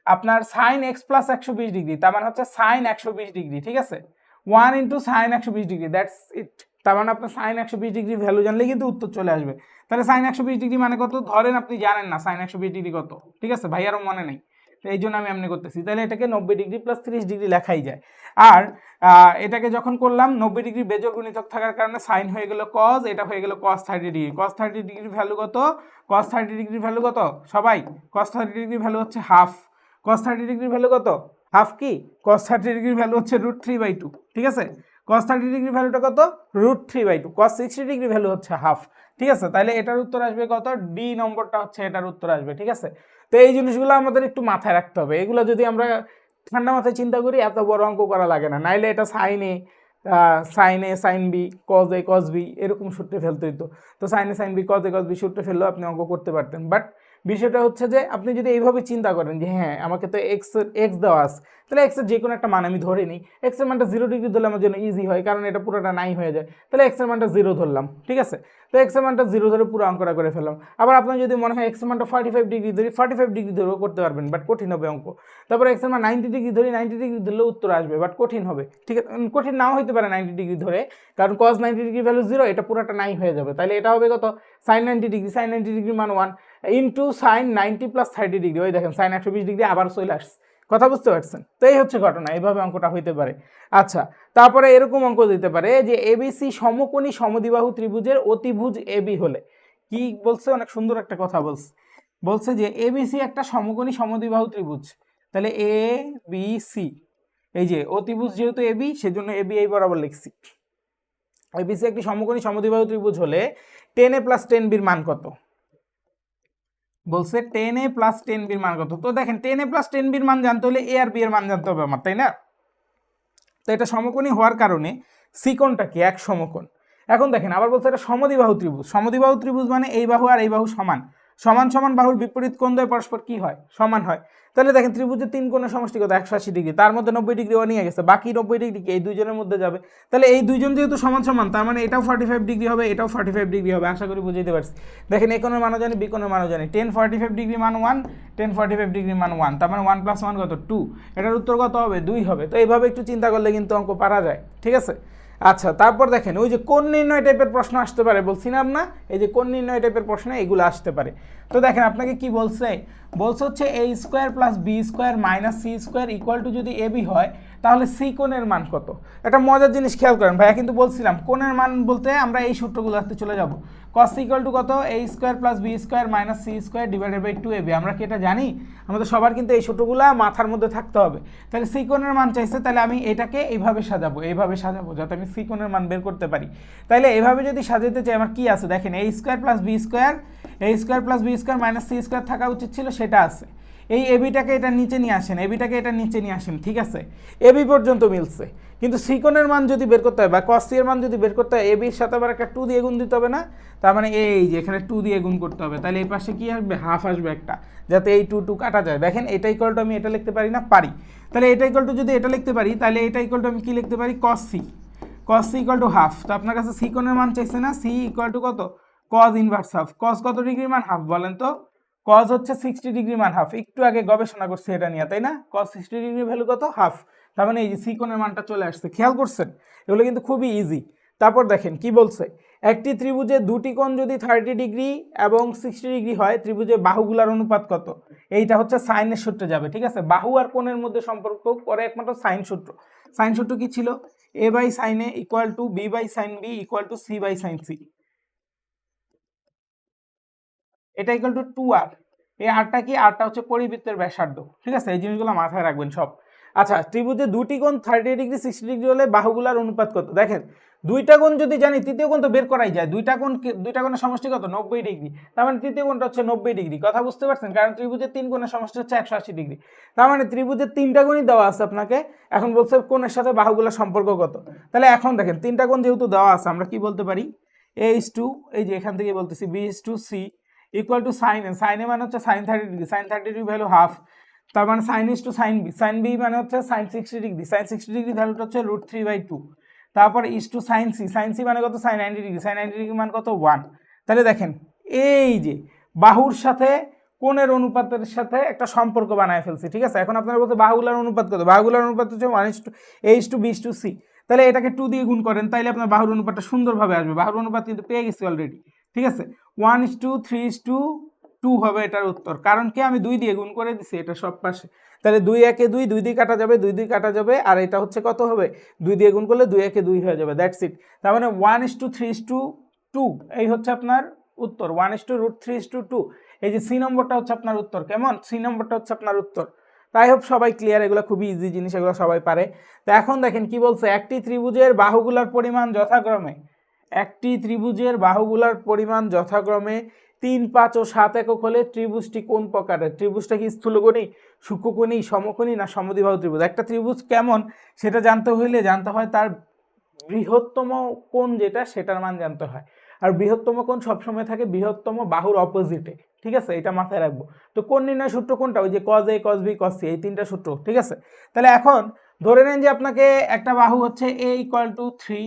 আপনার sin x প্লাস 120 ডিগ্রি, তার মানে হচ্ছে sin 120 ডিগ্রি, ঠিক আছে, 1 ইন্টু sin 120 ডিগ্রি, দ্যাটস ইট। তার মানে আপনার sin 120 ডিগ্রি ভ্যালু জানলে কিন্তু উত্তর চলে আসবে। তাহলে sin 120 ডিগ্রি মানে কত, ধরেন আপনি জানেন না sin 120 ডিগ্রি কত, ঠিক আছে, ভাইয়ারও মনে নেই, তো এই জন্য আমি এমনি করতেছি। তাহলে এটাকে 90 ডিগ্রি প্লাস 30 ডিগ্রি লেখাই যায়। আর এটাকে যখন করলাম 90 ডিগ্রি বেজোড় গুণিতক থাকার কারণে সাইন হয়ে গেল cos, এটা হয়ে গেল cos 30 ডিগ্রি। cos 30 ডিগ্রির ভ্যালু কত, cos 30 ডিগ্রির ভ্যালু কত সবাই, cos 30 ডিগ্রির ভ্যালু হচ্ছে হাফ। cos 30 ডিগ্রির ভ্যালু কত, হাফ কি, cos 30 ডিগ্রির ভ্যালু হচ্ছে √3/2, ঠিক আছে, cos 30 ডিগ্রির ভ্যালুটা কত, √3/2। cos 60 ডিগ্রির ভ্যালু হচ্ছে হাফ, ঠিক আছে। তাহলে এটার উত্তর আসবে কত, ডি নম্বরটা হচ্ছে এটার উত্তর আসবে, ঠিক আছে। তো এই জিনিসগুলো আমাদের একটু মাথায় রাখতে হবে, এগুলো যদি আমরা ঠান্ডা মাথায় চিন্তা করি এত বড় অঙ্ক করা লাগে না, নাইলে এটা sine A sine B cos A cos B এরকম সূত্রে ফেলতে হইতো। তো sine A sine B cos A cos B সূত্রে ফেললেও আপনি অঙ্ক করতে পারতেন, বাট বিষয়টা হচ্ছে যে আপনি যদি এইভাবে চিন্তা করেন যে হ্যাঁ আমাকে তো এক্স দেওয়া আছে, তাহলে এক্সের যে কোনো একটা মান আমি ধরে নিই, এক্সের মানটা 0 ডিগ্রি ধরলে আমার জন্য ইজি হয়, কারণ এটা পুরোটা নাই হয়ে যায়, তাহলে এক্সের মানটা 0 ধরলাম, ঠিক আছে। তো এক্সের মানটা 0 ধরে পুরো অঙ্কটা করে ফেললাম। আবার আপনার যদি মনে হয় এক্সের মানটা 45 ডিগ্রি ধরি, 45 ডিগ্রি ধরেও করতে পারবেন, বাট কঠিন হবে অঙ্ক। তারপরে এক্সের মান 90 ডিগ্রি ধরি, 90 ডিগ্রি ধরলেও উত্তর আসবে, বাট কঠিন হবে, ঠিক আছে, কঠিন নাও হইতে পারে 90 ডিগ্রি ধরে, কারণ cos 90 ডিগ্রি ভ্যালু 0, এটা পুরোটা নাই হয়ে যাবে। তাহলে এটা হবে কত, sin 90 ডিগ্রি, sin 90 ডিগ্রি মান 1 ইন্টু sin 90 প্লাস 30 ডিগ্রি, ওই দেখেন sin 120 ডিগ্রি আবার চলে আসছে, কথা বুঝতে পারছেন? তো এই হচ্ছে ঘটনা, এইভাবে অঙ্কটা হইতে পারে। আচ্ছা, তারপরে এরকম অঙ্ক দিতে পারে যে এবিসি সমকোণী সমদ্বিবাহু ত্রিভুজের অতিভুজ এবি হলে, কি বলছে, অনেক সুন্দর একটা কথা বলছে যে এবিসি একটা সমকোণী সমদ্বিবাহু ত্রিভুজ, তাহলে এ বি সি, এই যে অতিভুজ যেহেতু এবি সেজন্য এবি এই বরাবর লিখছি। এবিসি একটি সমকোণী সমদ্বিবাহু ত্রিভুজ হলে 10a + 10b এর মান কত, বলছে 10a প্লাস 10b এর মান কত। তো দেখেন 10a প্লাস 10b এর মান জানতে হলে a আর b এর মান জানতে হবে আমার, তাই না? তো এটা সমকোণী হওয়ার কারণে সি কোণটা কি এক সমকোণ। এখন দেখেন আবার বলছে এটা সমদ্বিবাহু ত্রিভুজ। সমদ্বিবাহু ত্রিভুজ মানে এই বাহু আর এই বাহু সমান, সমান সমান বাহুর বিপরীত কোণ দ্বয় পরস্পর কি হয়, সমান হয়। তাহলে দেখেন ত্রিভুজের তিন কোণের সমষ্টি কত 180 ডিগ্রি, তার মধ্যে 90 ডিগ্রি ও নিয়ে গেছে, বাকি 90 ডিগ্রি কি এই দুইজনের মধ্যে যাবে। তাহলে এই দুইজন যেহেতু সমান সমান, তার মানে এটাও 45 ডিগ্রি হবে, এটাও 45 ডিগ্রি হবে। আশা করি বুঝাইতে পারছি। দেখেন এই কোণের মানও জানি, বি কোণের মানও জানি। 10 45 ডিগ্রি মান 1, 10 45 ডিগ্রি মান 1, তার মানে 1 + 1 কত 2। এটার উত্তর কত হবে 2 হবে। তো এইভাবে একটু চিন্তা করলে কিন্তু অঙ্ক পারা যায়, ঠিক আছে। আচ্ছা, তারপর দেখেন ওই যে কোণ নির্ণয় টাইপের প্রশ্ন আসতে পারে, বলছিলাম না এই যে কোণ নির্ণয় টাইপের প্রশ্ন এগুলো আসতে পারে। তো দেখেন আপনাকে কি বলছে, বলছে হচ্ছে a square plus B square minus C square equal to যদি এবি হয় তাহলে সি কোণের মান কত। একটা মজার জিনিস খেয়াল করেন ভাইয়া, কিন্তু বলছিলাম কোণের মান বলতে আমরা এই সূত্রগুলোতে চলে যাব। cos ইকুয়াল টু কত a square plus B square minus C square divided by 2ab। আমরা কি এটা জানি? আমাদের সবার কিন্তু এই সূত্রগুলো মাথার মধ্যে থাকতে হবে। তাহলে সি কোণের মান চাইছে, তাহলে আমি এটাকে এইভাবে সাজাবো, এইভাবে সাজাবো যাতে আমি সি কোণের মান বের করতে পারি। তাহলে এইভাবে যদি সাজাতে চাই আমার কি আছে দেখেন, a square plus B square, a square plus B square minus C square থাকা উচিত ছিল, সেটা আছে। এই এবিটাকে এটা নিচে নিয়ে আসেন, এবিটাকে এটা নিচে নিয়ে আসেন, ঠিক আছে। এবি পর্যন্ত মিলছে, কিন্তু সি কোণের মান যদি বের করতে হয় বা cos c এর মান যদি বের করতে হয় এবির সাথে আবার একটা 2 দিয়ে গুণ দিতে হবে না। তার মানে এই যে এখানে 2 দিয়ে গুণ করতে হবে, তাহলে এই পাশে কি আসবে হাফ আসবে একটা, যাতে এই 2 2 কাটা যায়। দেখেন এটা ইকুয়াল টু আমি এটা লিখতে পারি না, পারি। তাহলে এটা ইকুয়াল টু যদি এটা লিখতে পারি তাহলে এটা ইকুয়াল টু আমি কি লিখতে পারি cos c, cos c equal to half. তো আপনার কাছে সি কোণের মান চাইছে না, সি ইকুয়াল টু কত cos ইনভার্স হাফ। cos কত ডিগ্রি মান হাফ বলেন তো? cos হচ্ছে 60 ডিগ্রি মান হাফ, একটু আগে গবেষণা করছি এটা নিয়ে, তাই না? cos 60 ডিগ্রি ভ্যালু কত হাফ। তার মানে এই যে সি কোণের মানটা চলে আসছে, খেয়াল করছেন? এগুলো কিন্তু খুবই ইজি। তারপর দেখেন কি বলছে, একটি ত্রিভুজে দুটি কোণ যদি 30 ডিগ্রি এবং 60 ডিগ্রি হয় ত্রিভুজের বাহুগুলার অনুপাত কত। এইটা হচ্ছে সাইনের সূত্রে যাবে, ঠিক আছে। বাহু আর কোণের মধ্যে সম্পর্ক করে একমাত্র সাইন সূত্র। সাইন সূত্র কি ছিল? a by sine A equal to B by sine B equal to C by sine C. এটা ইকুয়াল টু 2r। এই আরটা কি? আরটা হচ্ছে পরিবৃত্তের ব্যাসার্ধ, ঠিক আছে। এই জিনিসগুলো মাথায় রাখবেন সব। আচ্ছা, ত্রিভুজে দুটি কোণ 30 ডিগ্রি 60 ডিগ্রি হলে বাহুগুলার অনুপাত কত। দেখেন দুইটা কোণ যদি জানি তৃতীয় কোণ তো বের করাই যায়। দুইটা কোণের সমষ্টি কত 90 ডিগ্রি, তার মানে তৃতীয় কোণটা হচ্ছে 90 ডিগ্রি। কথা বুঝতে পারছেন? কারণ ত্রিভুজের তিন কোণের সমষ্টি হচ্ছে 180 ডিগ্রি, তার মানে ত্রিভুজের তিনটা কোণই দেওয়া আছে আপনাকে। এখন বলছে কোণের সাথে বাহুগুলোর সম্পর্ক কত। তাহলে এখন দেখেন তিনটা কোণ যেহেতু দেওয়া আছে আমরা কি বলতে পারি, a:2, এই যে এখান থেকে বলতেছি b:c equal to sine A. Sine A মানে হচ্ছে sine 30 degree, sine 30 degree value half, তার মানে sine is to sine B. Sine B মানে হচ্ছে সাইন 60 ডিগ্রি, সাইন 60 ডিগ্রি ভ্যালুটা হচ্ছে √3/2। তারপর is to sine C, sine C মানে কত সাইন 90 ডিগ্রি, সাইন 90 ডিগ্রি মান কত 1। তাহলে দেখেন এই যে বাহুর সাথে কোণের অনুপাতের সাথে একটা সম্পর্ক বানায় ফেলছি, ঠিক আছে। এখন আপনারা বলতে বাহুগুলার অনুপাত কত, বাহুগুলার অনুপাত হচ্ছে 1:a:b:c। তাহলে এটাকে 2 দিয়ে গুণ করেন, তাইলে আপনার বাহুর অনুপাতটা সুন্দরভাবে আসবে। বাহুর অনুপাত কিন্তু পেয়ে গেছি অলরেডি, ঠিক আছে। 1:3:2 হবে এটার উত্তর, কারণ কি আমি 2 দিয়ে গুণ করে দিছি এটা সব পাশে। তাহলে 2 একে 2, 2 দিয়ে কাটা যাবে, 2 দিয়ে কাটা যাবে, আর এটা হচ্ছে কত হবে 2 দিয়ে গুণ করলে 2 একে 2 হয়ে যাবে, দ্যাটস ইট। তার মানে 1:3:2 এই হচ্ছে আপনার উত্তর, 1:√3:2। এই যে সি নম্বরটা হচ্ছে আপনার উত্তর। কেমন? সি নম্বরটা হচ্ছে আপনার উত্তর। তাই হোপ সবাই ক্লিয়ার, এগুলো খুবই ইজি জিনিস, এগুলো সবাই পারে। তো এখন দেখেন কি বলছে, একটি ত্রিভুজের বাহুগুলার পরিমাণ যথাক্রমে, একটি ত্রিভুজের বাহুগুলার পরিমাণ যথাক্রমে 3, 5 ও 7 একক হলে ত্রিভুজটি কোন প্রকারের। ত্রিভুজটা কি স্থূলকোণী, সূক্ষ্মকোণী, সমকোণী না সমদ্বিবাহু ত্রিভুজ। একটা ত্রিভুজ কেমন সেটা জানতে হইলে জানতে হয় তার বৃহত্তম কোণ যেটা সেটার মান জানতে হয়। আর বৃহত্তম কোণ সবসময় থাকে বৃহত্তম বাহুর অপোজিটে, ঠিক আছে। এটা মাথায় রাখবো। তো কোণ নির্ণয় সূত্র কোনটা? ওই যে cos a cos b cos c, এই তিনটা সূত্র, ঠিক আছে। তাহলে এখন ধরে নেন যে আপনাকে একটা বাহু হচ্ছে a = 3,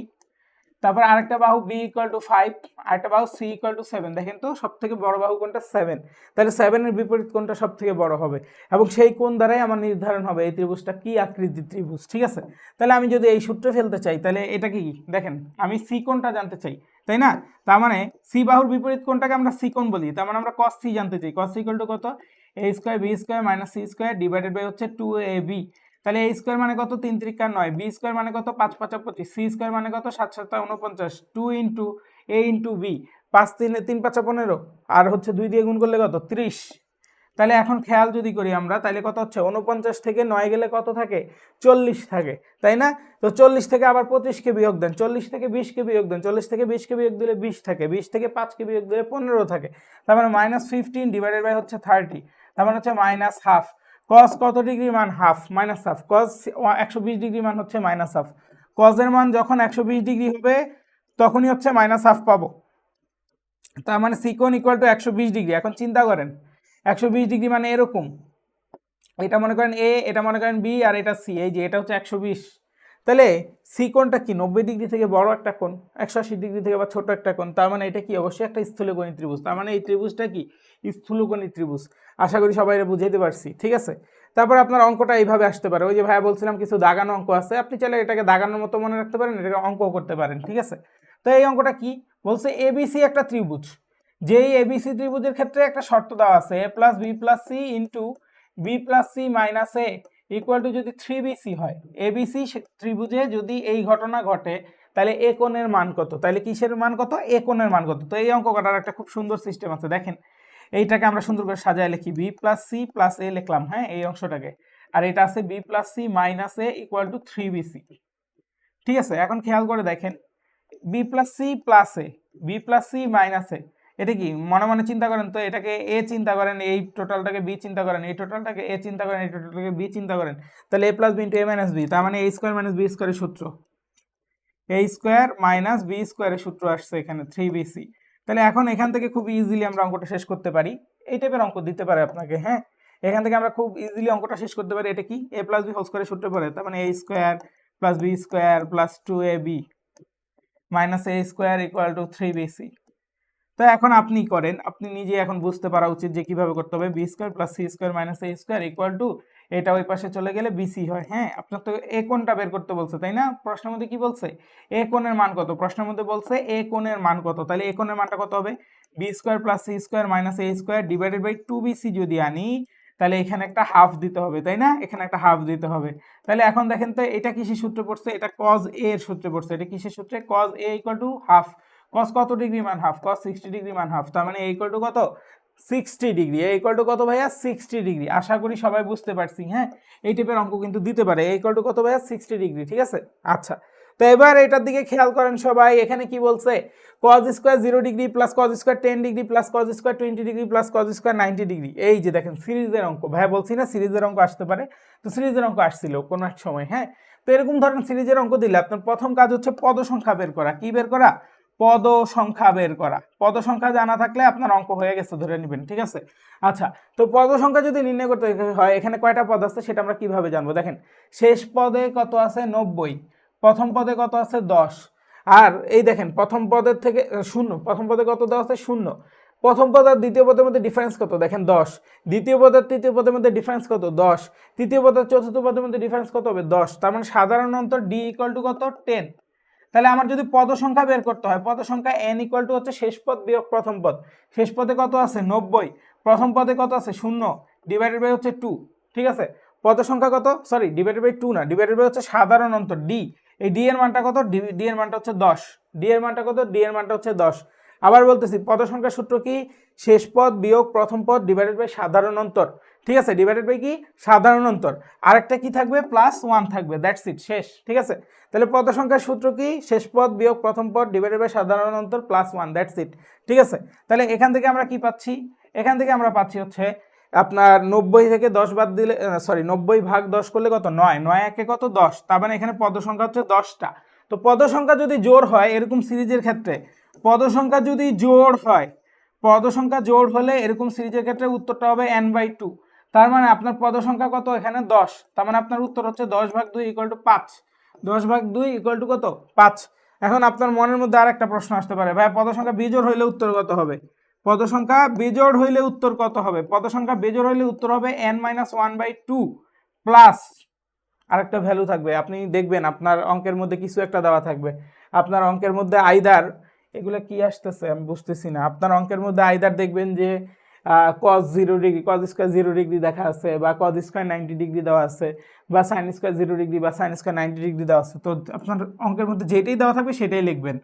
তারপর আরেকটা বাহু b = 5, আরেকটা বাহু c = 7। দেখেন তো সব থেকে বড় বাহু কোনটা? 7। তাহলে 7 এর বিপরীত কোণটা সব থেকে বড় হবে এবং সেই কোণ দ্বারাই আমার নির্ধারণ হবে এই ত্রিভুজটা কি আকৃতির ত্রিভুজ, ঠিক আছে। তাহলে আমি যদি এই সূত্রে ফেলতে চাই তাহলে এটা কি, দেখেন আমি c কোণটা জানতে চাই, তাই না। তার মানে c বাহুর বিপরীত কোণটাকে আমরা c কোণ বলি, তার মানে আমরা cos c জানতে চাই। cos c = কত? a² b² - c² divided by হচ্ছে 2ab। তাহলে a স্কয়ার মানে কত? 3 × 9, b স্কয়ার মানে কত? 5 × 5 = 25, c স্কয়ার মানে কত? 7 × 7 = 49, 2 × a × b, 5 × 3 = 3 × 5 = 15, আর হচ্ছে 2 দিয়ে গুণ করলে কত? 30। তাহলে এখন খেয়াল যদি করি আমরা, তাহলে কত হচ্ছে 49 থেকে 9 গেলে কত থাকে 40 থাকে, তাই না? তো 40 থেকে আবার 25কে বিয়োগ দেন, 40 থেকে 20কে বিয়োগ দেন, 40 থেকে 20কে বিয়োগ দিলে 20 থাকে, 20 থেকে 5কে বিয়োগ দিলে 15 থাকে, তার মানে -15 ডিভাইডেড বাই হচ্ছে 30, তার মানে হচ্ছে -হাফ। কস কত ডিগ্রি মান হাফ, -হাফ। কস 120 ডিগ্রি মান হচ্ছে -হাফ। কজের মান যখন 120 ডিগ্রি হবে তখনই হচ্ছে -হাফ পাবো, তার মানে সিকোণ ইকুয়াল টু 120 ডিগ্রি। এখন চিন্তা করেন 120 ডিগ্রি মানে এরকম, এটা মনে করেন এ, এটা মনে করেন বি, আর এটা সি, এই যে এটা হচ্ছে 120। তাহলে সি কোণটা কি 90 ডিগ্রি থেকে বড় একটা কোণ, 180 ডিগ্রি থেকে বা ছোট একটা কোণ, তার মানে এটা কি অবশ্যই একটা স্থূলকোণী ত্রিভুজ, তার মানে এই ত্রিভুজটা কি স্থূলকোণী ত্রিভুজ। আশা করি সবাই এটা বুঝাইতে পারছি, ঠিক আছে? তারপর আপনার অঙ্কটা এইভাবে আসতে পারে, ওই যে ভাইয়া বলছিলাম কিছু দাগানো অঙ্ক আছে, আপনি চাইলে এটাকে দাগানোর মতো মনে রাখতে পারেন, এটাকে অঙ্কও করতে পারেন, ঠিক আছে? তো এই অঙ্কটা কি বলছে, এবিসি একটা ত্রিভুজ, যেই এবিসি ত্রিভুজের ক্ষেত্রে একটা শর্ত দেওয়া আছে a plus B plus C into B plus C minus A equal to যদি 3bc হয়, এবিসি ত্রিভুজে যদি এই ঘটনা ঘটে তাহলে এ কোণের মান কত, তাহলে কিসের মান কত, এ কোণের মান কত। তো এই অঙ্ক করার একটা খুব সুন্দর সিস্টেম আছে, দেখেন এইটাকে আমরা সুন্দর করে সাজায় লিখি, B plus C plus A লিখলাম, হ্যাঁ এই অংশটাকে, আর এটা আছে B plus C minus A equal to 3bc, ঠিক আছে? এখন খেয়াল করে দেখেন B plus C plus A, B plus C minus A, এটা কি মনে মনে চিন্তা করেন তো, এটাকে এ চিন্তা করেন, এই টোটালটাকে বি চিন্তা করেন, এই টোটালটাকে এ চিন্তা করেন, এই টোটালটাকে বি চিন্তা করেন, তাহলে এ প্লাস বি ইন্টু এ মাইনাস বি, তার মানে এ স্কোয়ার মাইনাস বি স্কোয়ারের সূত্র, এ স্কোয়ার মাইনাস বি স্কোয়ারের সূত্র আসছে এখানে 3bc। তাহলে এখন এখান থেকে খুব ইজিলি আমরা অঙ্কটা শেষ করতে পারি, এই টাইপের অঙ্ক দিতে পারে আপনাকে, হ্যাঁ এখান থেকে আমরা খুব ইজিলি অঙ্কটা শেষ করতে পারি। এটা কি এ প্লাস বি হোল স্কোয়ারের সূত্রে পড়ে, তার মানে A square plus B square plus 2ab minus A square equal to 3bc। তো এখন আপনি করেন, আপনি নিজে এখন বুঝতে পারা উচিত যে কিভাবে করতে হবে, B square plus C square minus A square equal to, এটা ওই পাশে চলে গেলে বিসি হয়। হ্যাঁ আপনার তো এ কোণটা বের করতে বলছে, তাই না? প্রশ্নের মধ্যে কি বলছে, এ কোণের মান কত, প্রশ্নের মধ্যে বলছে এ কোণের মান কত, তাহলে এ কোণের মানটা কত হবে, B square plus C square minus A square divided by 2bc যদি আনি তাহলে এখানে একটা হাফ দিতে হবে, তাই না? এখানে একটা হাফ দিতে হবে। তাহলে এখন দেখেন তো এটা কিসের সূত্রে পড়ছে, এটা কজ এ এর সূত্রে পড়ছে, এটা কিসের সূত্রে, cos A equal to half, cos কত ডিগ্রি মান হাফ, কস 60 ডিগ্রি মান হাফ, তার মানে এ ইকুয়াল টু কত 60 ডিগ্রি, এ ইকুয়াল টু কত ভাইয়া 60 ডিগ্রি। আশা করি সবাই বুঝতে পারছি, হ্যাঁ এই টাইপের অঙ্ক কিন্তু দিতে পারে, এ ইকুয়াল টু কত ভাইয়া 60 ডিগ্রি, ঠিক আছে? আচ্ছা তো এবার এটার দিকে খেয়াল করেন সবাই, এখানে কি বলছে, cos square 0 degree plus cos square 10 degree plus cos square 20 degree plus cos square 90 degree. এই যে দেখেন সিরিজের অঙ্ক, ভাইয়া বলছি না সিরিজের অঙ্ক আসতে পারে, তো সিরিজের অঙ্ক আসছিল কোনো এক সময়, হ্যাঁ তো এরকম ধরেন সিরিজের অঙ্ক দিলে আপনার প্রথম কাজ হচ্ছে পদ সংখ্যা বের করা, কি বের করা, পদ সংখ্যা বের করা। পদ সংখ্যা জানা থাকলে আপনার অঙ্ক হয়ে গেছে ধরে নেবেন, ঠিক আছে? আচ্ছা তো পদ সংখ্যা যদি নির্ণয় করতে হয়, এখানে কয়টা পদ আছে সেটা আমরা কিভাবে জানবো, দেখেন শেষ পদে কত আছে 90, প্রথম পদে কত আছে 10, আর এই দেখেন প্রথম পদের থেকে শূন্য, প্রথম পদে কত দেওয়া আছে 0, প্রথম পদ আর দ্বিতীয় পদের মধ্যে ডিফারেন্স কত, দেখেন 10, দ্বিতীয় পদ আর তৃতীয় পদের মধ্যে ডিফারেন্স কত 10, তৃতীয় পদ আর চতুর্থ পদের মধ্যে ডিফারেন্স কত হবে 10, তার মানে সাধারণ অন্তর ডি ইকুয়াল টু কত 10। তাহলে আমার যদি পদ সংখ্যা বের করতে হয়, পদ সংখ্যা n ইকুয়াল টু হচ্ছে শেষ পদ বিয়োগ প্রথম পদ, শেষ পদে কত আছে 90, প্রথম পদে কত আছে 0 ডিভাইডেড বাই হচ্ছে 2, ঠিক আছে? পদ সংখ্যা কত, সরি ডিভাইডেড বাই 2 না, ডিভাইডেড বাই হচ্ছে সাধারণ অন্তর ডি, এই ডি এর মানটা কত, ডি এর মানটা হচ্ছে 10, ডি এর মানটা কত, ডি এর মানটা হচ্ছে 10। আবার বলতেছি পদ সংখ্যার সূত্র কি, শেষ পদ বিয়োগ প্রথম পদ ডিভাইডেড বাই সাধারণ অন্তর, ঠিক আছে? ডিভাইডেড বাই কি সাধারণ অন্তর, আরেকটা কি থাকবে +1 থাকবে, দ্যাটস ইট, শেষ, ঠিক আছে? তাহলে পদ সংখ্যার সূত্র কি, শেষ পদ বিয়োগ প্রথম পদ ডিভাইডেড বাই সাধারণ অন্তর +1, দ্যাটস ইট, ঠিক আছে? তাহলে এখান থেকে আমরা কি পাচ্ছি, এখান থেকে আমরা পাচ্ছি হচ্ছে আপনার 90 থেকে 10 বাদ দিলে, সরি 90 ভাগ 10 করলে কত 9, 9 একে কত 10, তার মানে এখানে পদ সংখ্যা হচ্ছে 10টা। তো পদ সংখ্যা যদি জোড় হয় এরকম সিরিজের ক্ষেত্রে, পদ সংখ্যা যদি জোড় হয়, পদ সংখ্যা জোড় হলে এরকম সিরিজের ক্ষেত্রে উত্তরটা হবে n/2, তার মানে আপনার পদ সংখ্যা কত এখানে 10, তার মানে আপনার উত্তর হচ্ছে 10/2 ইকুয়াল টু 5, 10/2 ইকুয়াল টু কত 5। এখন আপনার মনের মধ্যে আর একটা প্রশ্ন আসতে পারে, ভাই পদ সংখ্যা বিজোড় হইলে উত্তর কত হবে, পদ সংখ্যা বিজোড় হইলে উত্তর কত হবে, পদ সংখ্যা বিজোড় হইলে উত্তর হবে n-1/2 প্লাস আরেকটা ভ্যালু থাকবে, আপনি দেখবেন আপনার অঙ্কের মধ্যে কিছু একটা দেওয়া থাকবে, আপনার অঙ্কের মধ্যে আইদার, এগুলো কি আসতেছে আমি বুঝতেছি না, আপনার অঙ্কের মধ্যে আইদার দেখবেন যে cos 0 degree, cos square 0 degree দেখা আছে, বা cos স্কয়ার 90 ডিগ্রি দেওয়া আছে, বা sin স্কয়ার 0 ডিগ্রি বা sin স্কয়ার 90 ডিগ্রি দেওয়া আছে। তো আপনার অঙ্কের মধ্যে যেটাই দেওয়া থাকবে সেটাই লিখবেন,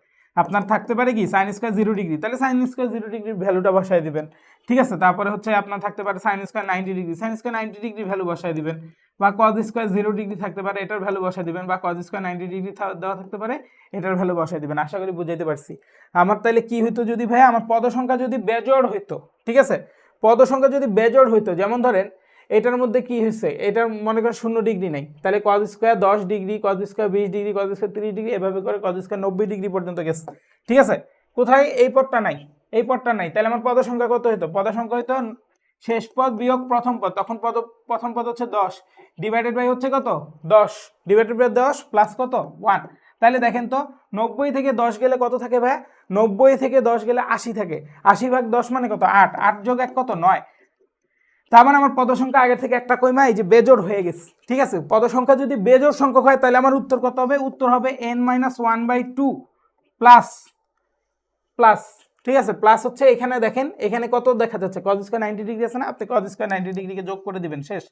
আপনার থাকতে পারে কি সাইন স্কোয়ার 0 ডিগ্রি, তাহলে সাইন স্কোয়ার 0 ডিগ্রির ভ্যালুটা বসায় দিবেন, ঠিক আছে। তারপরে হচ্ছে আপনার থাকতে পারে sine square 90 degree, sine square 90 degree value বসায় দিবেন, বা কজ স্কোয়ার 0 ডিগ্রি থাকতে পারে, এটার ভ্যালু বসায় দিবেন, বা কজ স্কোয়ার 90 ডিগ্রি দেওয়া থাকতে পারে, এটার ভ্যালু বসায় দিবেন। আশা করি বুঝাইতে পারছি। আমার তাহলে কি হইতো যদি ভাই আমার পদ সংখ্যা যদি বেজোড় হইতো, ঠিক আছে, পদ সংখ্যা যদি বেজোড় হইতো, যেমন ধরেন এটার মধ্যে কি হয়েছে, এটার মনে করেন 0 ডিগ্রি নেই, তাহলে cos square 10 degree, cos square 20 degree, cos square 30 degree, এভাবে করে কজ স্কোয়ার 90 ডিগ্রি পর্যন্ত গেছে, ঠিক আছে। কোথায় এই পদটা নাই, এই পদটা নাই, তাহলে আমার পদ সংখ্যা কত হইতো, পদ সংখ্যা হইতো শেষ পদ বিয়োগ প্রথম পদ, তখন প্রথম পদ হচ্ছে 10 ডিভাইডেড বাই হচ্ছে কত 10 ডিভাইডেড বাই 10 প্লাস কত 1। তাহলে দেখেন তো 90 থেকে 10 গেলে কত থাকে ভাই, 90 থেকে 10 গেলে 80 থাকে, 80 ভাগ 10 মানে কত 8, 8 যোগ 1 কত 9। তার মানে আমার পদ সংখ্যা আগের থেকে একটা কইমা এই যে বেজোড় হয়ে গেছে, ঠিক আছে। পদ সংখ্যা যদি বেজোড় সংখ্যক হয় তাহলে আমার উত্তর কত হবে, উত্তর হবে n-1/2 প্লাস প্লাস, ঠিক আছে। প্লাস হচ্ছে এখানে দেখেন এখানে কত দেখা যাচ্ছে কজ স্কয়ার 90 ডিগ্রি আছে না, আপনি কজ স্কয়ার 90 ডিগ্রিকে যোগ করে দিবেন, শেষ,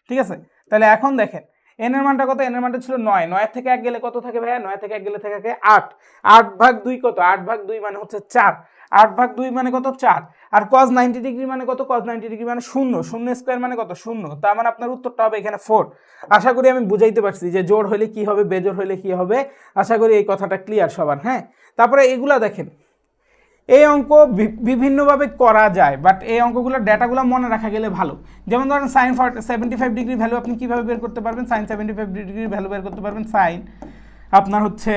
ঠিক আছে। তাহলে এখন দেখেন n এর মানটা কত, n এর মানটা ছিল 9, 9 থেকে 1 গেলে কত থাকে ভাইয়া, 9 থেকে 1 গেলে থাকে 8, 8 ভাগ 2 কত, 8 ভাগ 2 মানে হচ্ছে 4, 8 ভাগ 2 মানে কত 4, আর cos 90 ডিগ্রি মানে কত, cos 90 ডিগ্রি মানে 0, 0 স্কয়ার মানে কত 0, তার মানে আপনার উত্তরটা হবে এখানে 4। আশা করি আমি বুঝাইতে পারছি যে জোড় হলে কি হবে, বেজোড় হলে কি হবে, আশা করি এই কথাটা ক্লিয়ার সবার। হ্যাঁ, তারপরে এগুলা দেখেন এই অঙ্ক বিভিন্নভাবে করা যায়, বাট এই অঙ্কগুলোর ডেটাগুলো মনে রাখা গেলে ভালো। যেমন ধরেন সাইন 75 ডিগ্রি ভ্যালু আপনি কীভাবে বের করতে পারবেন, সাইন 75 ডিগ্রি ভ্যালু বের করতে পারবেন, সাইন আপনার হচ্ছে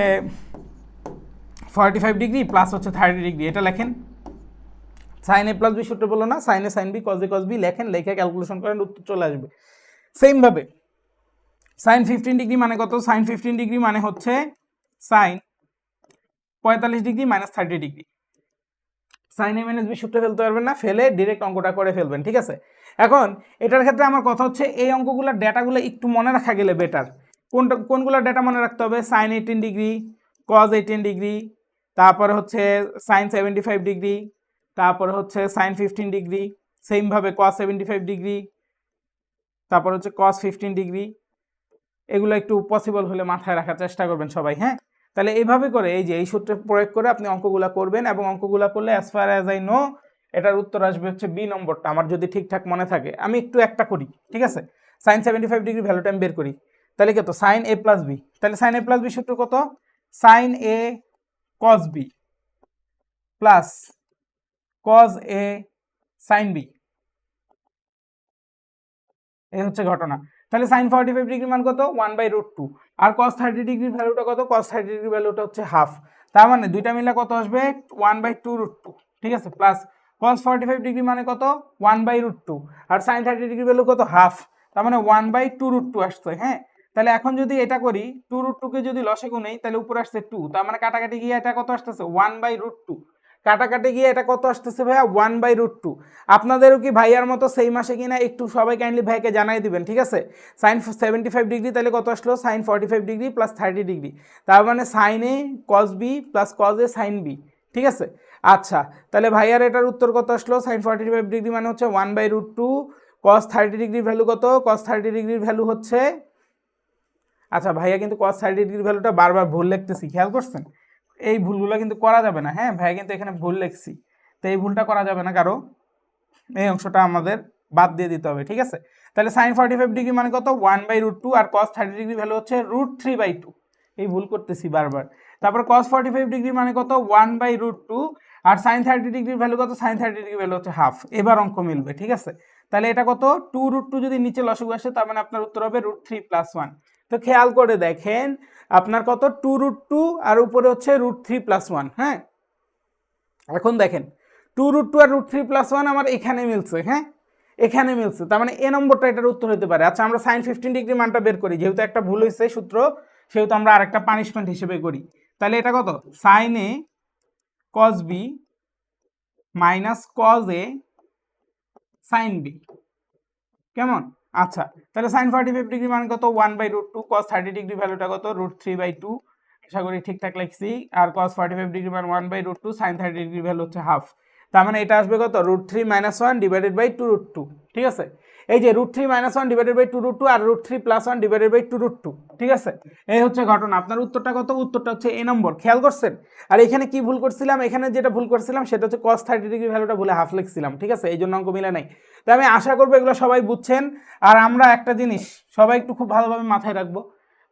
45 ডিগ্রি প্লাস হচ্ছে 30 ডিগ্রি, এটা লেখেন, সাইন এ প্লাস বি সূত্র বলো না, sine A sine B cos A cos B লেখেন, লেখে ক্যালকুলেশন করেন, উত্তর চলে আসবে। সেমভাবে সাইন 15 ডিগ্রি মানে কত, সাইন 15 ডিগ্রি মানে হচ্ছে sine 45 degree minus 30 degree, sine A minus B সূত্রে ফেলতে পারবেন না, ফেলে ডিরেক্ট অঙ্কটা করে ফেলবেন, ঠিক আছে। এখন এটার ক্ষেত্রে আমার কথা হচ্ছে এই অঙ্কগুলোর ডেটাগুলো একটু মনে রাখা গেলে বেটার। কোনগুলোর ডেটা মনে রাখতে হবে, সাইন 18 ডিগ্রি, কজ 18 ডিগ্রি, তারপরে হচ্ছে সাইন 75 ডিগ্রি, তারপরে হচ্ছে সাইন 15 ডিগ্রি, সেমভাবে কজ 75 ডিগ্রি, তারপর হচ্ছে কজ 15 ডিগ্রি। এগুলো একটু পসিবল হলে মাথায় রাখার চেষ্টা করবেন সবাই। হ্যাঁ, তাহলে এইভাবে করে এই যে এই সূত্রে প্রয়োগ করে আপনি অঙ্কগুলো করবেন, এবং অঙ্কগুলো করলে as far as I know এটার উত্তর আসবে হচ্ছে বি নম্বরটা, আমার যদি ঠিকঠাক মনে থাকে। আমি একটু একটা করি, ঠিক আছে, সাইন 75 ডিগ্রি ভ্যালুটা আমি বের করি, তাহলে কত সাইন এ প্লাস বি, তাহলে সাইন এ প্লাস বি সূত্র কত, sine A cos B plus cos A sine B, এই হচ্ছে ঘটনা। তাহলে সাইন 45 ডিগ্রি মান কত 1/√2, আর cos 30 ডিগ্রির ভ্যালুটা কত, cos 30 ডিগ্রির ভ্যালুটা হচ্ছে হাফ, তার মানে দুইটা মিলে কত আসবে 1/2√2, ঠিক আছে, প্লাস cos 45 ডিগ্রি মানে কত 1/√2, আর সাইন 30 ডিগ্রির ভ্যালু কত হাফ, তার মানে 1/2√2 আসছে। হ্যাঁ, তাহলে এখন যদি এটা করি 2√2 কে যদি লসাগু নেই তাহলে উপরে আসছে 2, তার মানে কাটাকাটি গিয়ে এটা কত আসতেছে 1/√2, কাটাকাটি গিয়ে এটা কত আসতেছে ভাইয়া 1/√2। আপনাদেরও কি ভাইয়ার মতো সেই মাসে কিনা একটু সবাই কাইন্ডলি ভাইকে জানাই দিবেন, ঠিক আছে। সাইন 75 ডিগ্রি তাহলে কত আসলো, সাইন 45 ডিগ্রি প্লাস 30 ডিগ্রি, তার মানে sine A cos B plus cos A sine B, ঠিক আছে। আচ্ছা, তাহলে ভাইয়ার এটার উত্তর কত আসলো, সাইন 45 ডিগ্রি মানে হচ্ছে 1/√2, কজ 30 ডিগ্রির ভ্যালু কত, কজ 30 ডিগ্রির ভ্যালু হচ্ছে, আচ্ছা ভাইয়া কিন্তু কজ 30 ডিগ্রির ভ্যালুটা বারবার ভুল লিখতেছি, খেয়াল করছেন, এই ভুলগুলো কিন্তু করা যাবে না। হ্যাঁ, ভাইয়া কিন্তু এখানে ভুল লিখছি, তো এই ভুলটা করা যাবে না কারো, এই অংশটা আমাদের বাদ দিয়ে দিতে হবে, ঠিক আছে। তাহলে সাইন 45 ডিগ্রি মানে কত 1/√2, আর cos 30 ডিগ্রি ভ্যালু হচ্ছে √3/2, এই ভুল করতেছি বারবার। তারপর cos 45 ডিগ্রি মানে কত 1/√2, আর সাইন 30 ডিগ্রির ভ্যালু কত, সাইন 30 ডিগ্রি ভ্যালু হচ্ছে হাফ, এবার অঙ্ক মিলবে, ঠিক আছে। তাহলে এটা কত 2√2 যদি নিচে লসাগু আসে তার মানে আপনার উত্তর হবে √3+1। তো খেয়াল করে দেখেন আপনার কত 2√2 আর উপরে হচ্ছে √3+1। হ্যাঁ, এখন দেখেন 2√2 আর √3+1 আমার এখানে মিলছে, হ্যাঁ এখানে মিলছে, তার মানে এ নম্বরটা এটার উত্তর হতে পারে। আচ্ছা, আমরা সাইন 15 ডিগ্রি মানটা বের করি, যেহেতু একটা ভুল হয়েছে সূত্র সেহেতু আমরা আরেকটা পানিশমেন্ট হিসেবে করি। তাহলে এটা কত sine A cos B minus cos A sine B, কেমন? আচ্ছা, তাহলে সাইন 45 ডিগ্রি মান কত 1/√2, cos 30 ডিগ্রি ভ্যালুটা কত √3/2, আশা করি ঠিকঠাক লিখছি, আর cos 45 ডিগ্রি মান 1/√2, সাইন 30 ডিগ্রি ভ্যালু হচ্ছে হাফ। তার মানে এটা আসবে কত √3 - 1 ডিভাইডেড বাই 2√2, ঠিক আছে। এই যে √3 - 1 ডিভাইডেড বাই 2√2 আর √3 + 1 ডিভাইডেড বাই 2√2, ঠিক আছে। এই হচ্ছে ঘটনা। আপনার উত্তরটা কত? উত্তরটা হচ্ছে এ নম্বর। খেয়াল করছেন? আর এখানে কি ভুল করছিলাম? এখানে যেটা ভুল করছিলাম সেটা হচ্ছে cos 30 ডিগ্রি ভ্যালুটা ভুলে হাফ লিখছিলাম, ঠিক আছে, এই জন্য অঙ্ক মিলে নাই। তাই আমি আশা করবো এগুলো সবাই বুঝছেন। আর আমরা একটা জিনিস সবাই একটু খুব ভালোভাবে মাথায় রাখবো,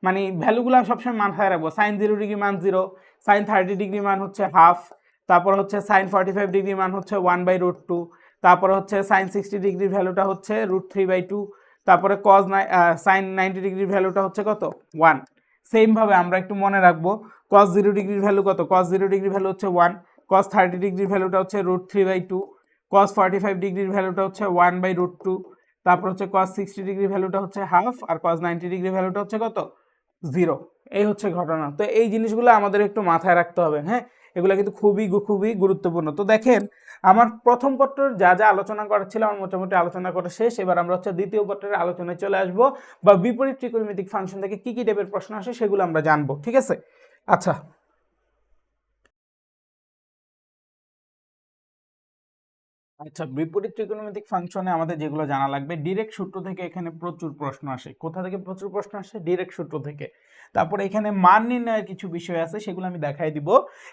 মানে ভ্যালুগুলো সবসময় মাথায় রাখবো। sin 0 ডিগ্রি মান 0, sin 30 ডিগ্রি মান হচ্ছে হাফ, তারপর হচ্ছে sin 45 ডিগ্রি মান হচ্ছে 1/√2, তারপরে হচ্ছে sin 60 ডিগ্রির ভ্যালুটা হচ্ছে √3/2, তারপরে sin 90 ডিগ্রির ভ্যালুটা হচ্ছে কত 1। সেম ভাবে আমরা একটু মনে রাখবো cos 0 ডিগ্রির ভ্যালু কত? cos 0 ডিগ্রির ভ্যালু হচ্ছে 1, cos 30 ডিগ্রির ভ্যালুটা হচ্ছে √3/2, cos 45 ডিগ্রির ভ্যালুটা হচ্ছে 1/√2, তারপর হচ্ছে cos 60 ডিগ্রির ভ্যালুটা হচ্ছে হাফ, আর cos 90 ডিগ্রির ভ্যালুটা হচ্ছে কত 0। এই হচ্ছে ঘটনা। তো এই জিনিসগুলো আমাদের একটু মাথায় রাখতে হবে, হ্যাঁ, এগুলো কিন্তু খুবই খুবই গুরুত্বপূর্ণ। তো দেখেন আমার প্রথম পত্রের যা যা আলোচনা করা ছিল আমার মোটামুটি আলোচনা করা শেষ। এবার আমরা হচ্ছে দ্বিতীয় পত্রের আলোচনায় চলে আসবো, বা বিপরীত ত্রিকোণমিতিক ফাংশন থেকে কি কি টাইপের প্রশ্ন আসে সেগুলো আমরা জানবো, ঠিক আছে। আচ্ছা, বিপরীত ত্রিকোণমিতিক ফাংশনে আমাদের যেগুলো জানা লাগবে, ডিরেক্ট সূত্র থেকে এখানে প্রচুর প্রশ্ন আসে। কোথা থেকে প্রচুর প্রশ্ন আসে? ডিরেক্ট সূত্র থেকে। তারপরে এখানে মান নির্ণয়ের কিছু বিষয় আছে, সেগুলো আমি দেখাই দিব।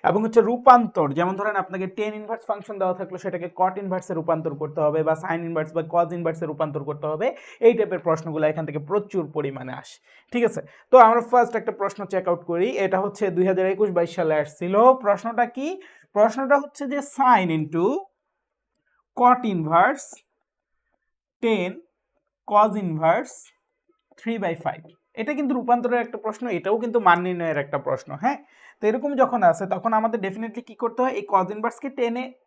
এবং হচ্ছে রূপান্তর, যেমন ধরেন আপনাকে টেন ইনভার্স ফাংশন দেওয়া থাকলো, সেটাকে কট ইনভার্সে রূপান্তর করতে হবে, বা সাইন ইনভার্স বা কজ ইনভার্সে রূপান্তর করতে হবে। এই টাইপের প্রশ্নগুলো এখান থেকে প্রচুর পরিমাণে আসে, ঠিক আছে। তো আমরা ফার্স্ট একটা প্রশ্ন চেক আউট করি। এটা হচ্ছে 2021-22 সালে আসছিল। প্রশ্নটা কি? প্রশ্নটা হচ্ছে যে sign into cot inverse 10 cos inverse 3/5। এটা কিন্তু রূপান্তরের একটা প্রশ্ন, এটাও কিন্তু মান নির্ণয়ের একটা প্রশ্ন, হ্যাঁ। তো এরকম যখন আসে তখন আমাদের ডেফিনেটলি কি করতে হয়? এই cos ইনভার্সকে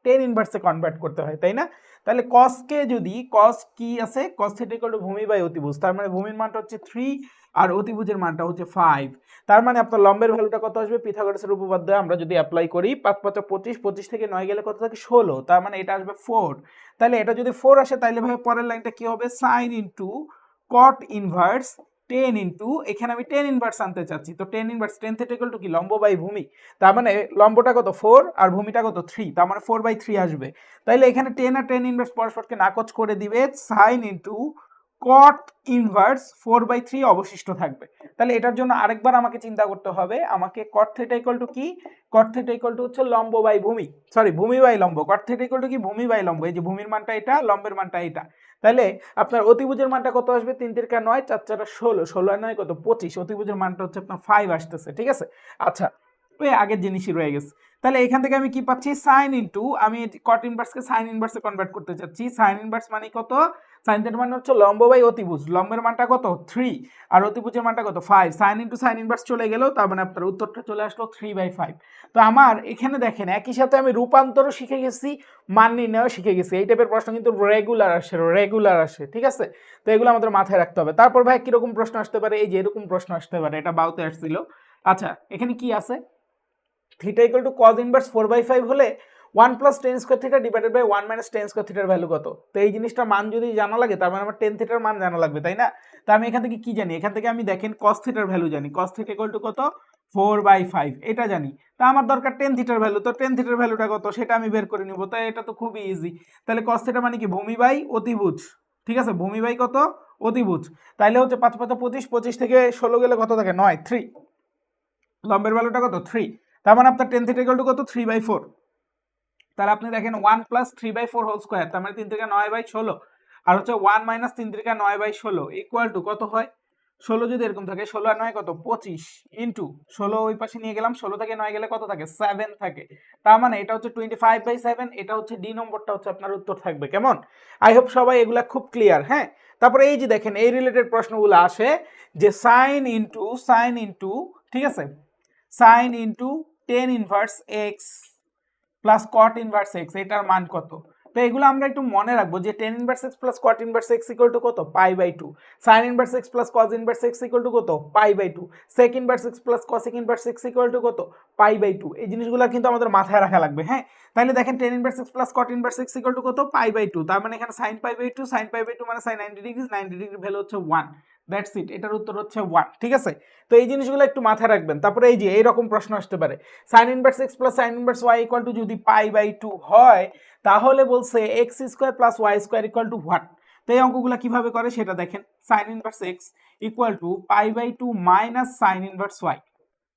10 ইনভার্সে কনভার্ট করতে হয়, তাই না? তাহলে cosকে যদি cos কি আছে? cos থিটা ইকুয়াল টু ভূমি বাই অতিভুজ, তার মানে ভূমির মানটা হচ্ছে 3 আর অতিভুজের মানটা হচ্ছে 5। তার মানে আপনার লম্বের ভ্যালুটা কত আসবে? পিথাগোরাসের উপপাদ্য আমরা যদি অ্যাপ্লাই করি, 5 5 25, 25 থেকে 9 গেলে কত থাকে? 16, তার মানে এটা আসবে 4। তাহলে এটা যদি 4 আসে তাহলে ভাই পরের লাইনটা কি হবে? sin into cot inverse 10 into, এখানে আমি 10 ইনভার্স আনতে চাচ্ছি, তো 10 ইনভার্স 10 থিটা ইকুয়াল টু কি? লম্ব বাই ভূমি। তার মানে লম্বটা কত? 4 আর ভূমিটা কত? 3, তার মানে 4/3 আসবে। তাইলে এখানে 10 আর 10 ইনভার্স পরস্পরকে নাকচ করে দিবে, sin ইনটু cot ইনভার্স 4/3 অবশিষ্ট থাকবে। তাহলে এটার জন্য আরেকবার আমাকে চিন্তা করতে হবে, আমাকে cot থিটা ইকুয়াল টু কি? cot থিটা ইকুয়াল টু হচ্ছে লম্ব বাই ভূমি, সরি ভূমি বাই লম্ব। cot থিটা ইকুয়াল টু কি? ভূমি বাই লম্ব। এই যে ভূমির মানটা এটা, লম্বের মানটা এটা। তাহলে আপনার অতিভুজের মানটা কত আসবে? 3 3 9, 4 4 16, 16 9 কত? 25। অতিভুজের মানটা হচ্ছে আপনার 5 আসতেছে, ঠিক আছে। আচ্ছা, ওই আগের জিনিসই রয়ে গেছে। তাহলে এখান থেকে আমি কি পাচ্ছি? সাইন ইনটু, আমি কট ইনভার্সকে সাইন ইনভার্সে কনভার্ট করতে চাচ্ছি। সাইন ইনভার্স মানে কত? সাইন থিটার মানে হচ্ছে লম্ব বাই অতিভুজ। লম্বের মানটা কত? 3 আর অতিভুজের মানটা কত? 5। সাইন ইনটু সাইন ইনভার্স চলে গেল, তার মানে আপনার উত্তরটা চলে আসলো 3/5। তো আমার এখানে দেখেন একই সাথে আমি রূপান্তরও শিখে গেছি, মান নির্ণয়ও শিখে গেছি। এই টাইপের প্রশ্ন কিন্তু রেগুলার আসে, ঠিক আছে। তো এগুলো আমাদের মাথায় রাখতে হবে। তারপর ভাই কিরকম প্রশ্ন আসতে পারে? এই যে এরকম প্রশ্ন আসতে পারে, এটা বাউতে আসছিল। আচ্ছা, এখানে কি আছে? Theta equal to cos inverse 4/5 হলে 1 plus tan square theta divided by 1 minus tan square থিটার ভ্যালু কত? তো এই জিনিসটার মান যদি জানা লাগে, তার মানে আমার টেন থিটার মান জানা লাগবে, তাই না? তা আমি এখান থেকে কি জানি? এখান থেকে আমি দেখেন cos থিটার ভ্যালু জানি। cos থিটা ইকুয়াল টু কত? 4/5, এটা জানি। তা আমার দরকার টেন থিটার ভ্যালু, তো টেন থিটার ভ্যালুটা কত সেটা আমি বের করে নিব। তাই এটা তো খুবই ইজি। তাহলে cos থিটা মানে কি? ভূমি বাই অতিভুজ, ঠিক আছে। ভূমি বাই কত? অতিভুজ। তাইলে হচ্ছে 5 5 25, 25 থেকে 16 গেলে কত থাকে? 9, 3। লম্বের ভ্যালুটা কত? 3। তার মানে আপনার টেন থিটা ইকুয়াল টু কত? 3/4। তাহলে আপনি দেখেন 1 প্লাস 3/4 হোল স্কোয়ার, তার মানে 3 থেকে 9/16, আর হচ্ছে 1 মাইনাস 3 থেকে 9/16 ইকুয়াল টু কত হয়? 16 যদি এরকম থাকে, 16 আর 9 কত? 25 ইন্টু 16 ওই পাশে নিয়ে গেলাম, 16 থেকে 9 গেলে কত থাকে? 7 থাকে। তার মানে এটা হচ্ছে 25/7, এটা হচ্ছে ডি নম্বরটা হচ্ছে আপনার উত্তর থাকবে। কেমন? আই হোপ সবাই এগুলা খুব ক্লিয়ার, হ্যাঁ। তারপরে এই যে দেখেন এই রিলেটেড প্রশ্নগুলো আসে যে সাইন ইন্টু, ঠিক আছে, sign into ten inverse x plus cot inverse x, এটার মান কত? তো এগুলো আমরা একটু মনে রাখবো যে tan inverse x plus cot inverse x equal to কত? π/2। Sine inverse x plus cos inverse x equal to কত? π/2। Sec inverse x plus cosec inverse x equal to কত? π/2। এই জিনিসগুলো কিন্তু আমাদের মাথায় রাখা লাগবে, হ্যাঁ। তাহলে দেখেন ten inverse x plus cot inverse x equal to কত? π/2। তার মানে এখানে সাইন π/2, সাইন π/2 মানে সাইন 90 ডিগ্রি, 90 ডিগ্রি ভ্যালু হচ্ছে 1। দ্যাটস ইট, এটার উত্তর হচ্ছে 1। ঠিক আছে, তো এই জিনিসগুলো একটু মাথায় রাখবেন। তারপরে এই যে এইরকম প্রশ্ন আসতে পারে, sine inverse x plus sine inverse y equal to যদি π/2 হয় তাহলে বলছে x square plus Y square equal to what. তো এই অঙ্কগুলো কিভাবে করে সেটা দেখেন। Sine inverse x equal to π/2 minus sine inverse y.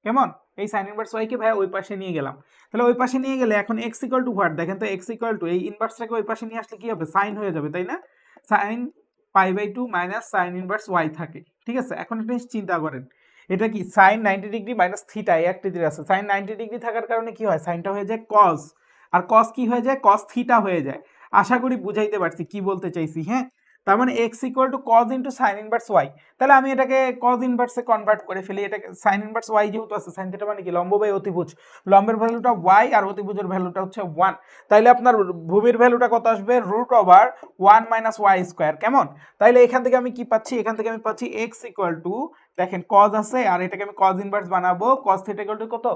কেমন, এই সাইন ইনভার্স ওয়াই কে ভাই ওই পাশে নিয়ে গেলাম, তাহলে ওই পাশে নিয়ে গেলে এখন এক্স ইকুয়াল টু হোয়াট, দেখেন তো এক্স ইকুয়াল টু এই ইনভার্সটাকে ওই পাশে নিয়ে আসলে কি হবে, সাইন হয়ে যাবে তাই না, sine π/2 minus sine inverse y থাকে। ঠিক আছে, এখন একটা জিনিস চিন্তা করেন, এটা কি সাইন 90 ডিগ্রি মাইনাস থিটা এই একটা দিকে আছে, সাইন 90 ডিগ্রি থাকার কারণে কি হয়, সাইনটা হয়ে যায় কস, আর কস কি হয়ে যায়, কস থিটা হয়ে যায়। আশা করি বুঝাইতে পারছি কি বলতে চাইছি। হ্যাঁ, তার মানে X equal to cos into sine inverse Y, তাহলে আমি এটাকে কজ ইনভার্সে কনভার্ট করে ফেলি, এটাকে সাইন ইনভার্স ওয়াই যেহেতু আছে, সাইন থিটা মানে কি লম্ব বাই অতিভুজ, লম্বের ভ্যালুটা ওয়াই আর অতিভুজের ভ্যালুটা হচ্ছে 1, তাইলে আপনার ভূমির ভ্যালুটা কত আসবে, √1 মাইনাস ওয়াই স্কোয়ার। কেমন, তাইলে এখান থেকে আমি কি পাচ্ছি, এখান থেকে আমি পাচ্ছি এক্স ইকুয়াল টু, দেখেন কজ আছে আর এটাকে আমি কজ ইনভার্স বানাবো, কজ থিটা ইকুয়াল টু কত,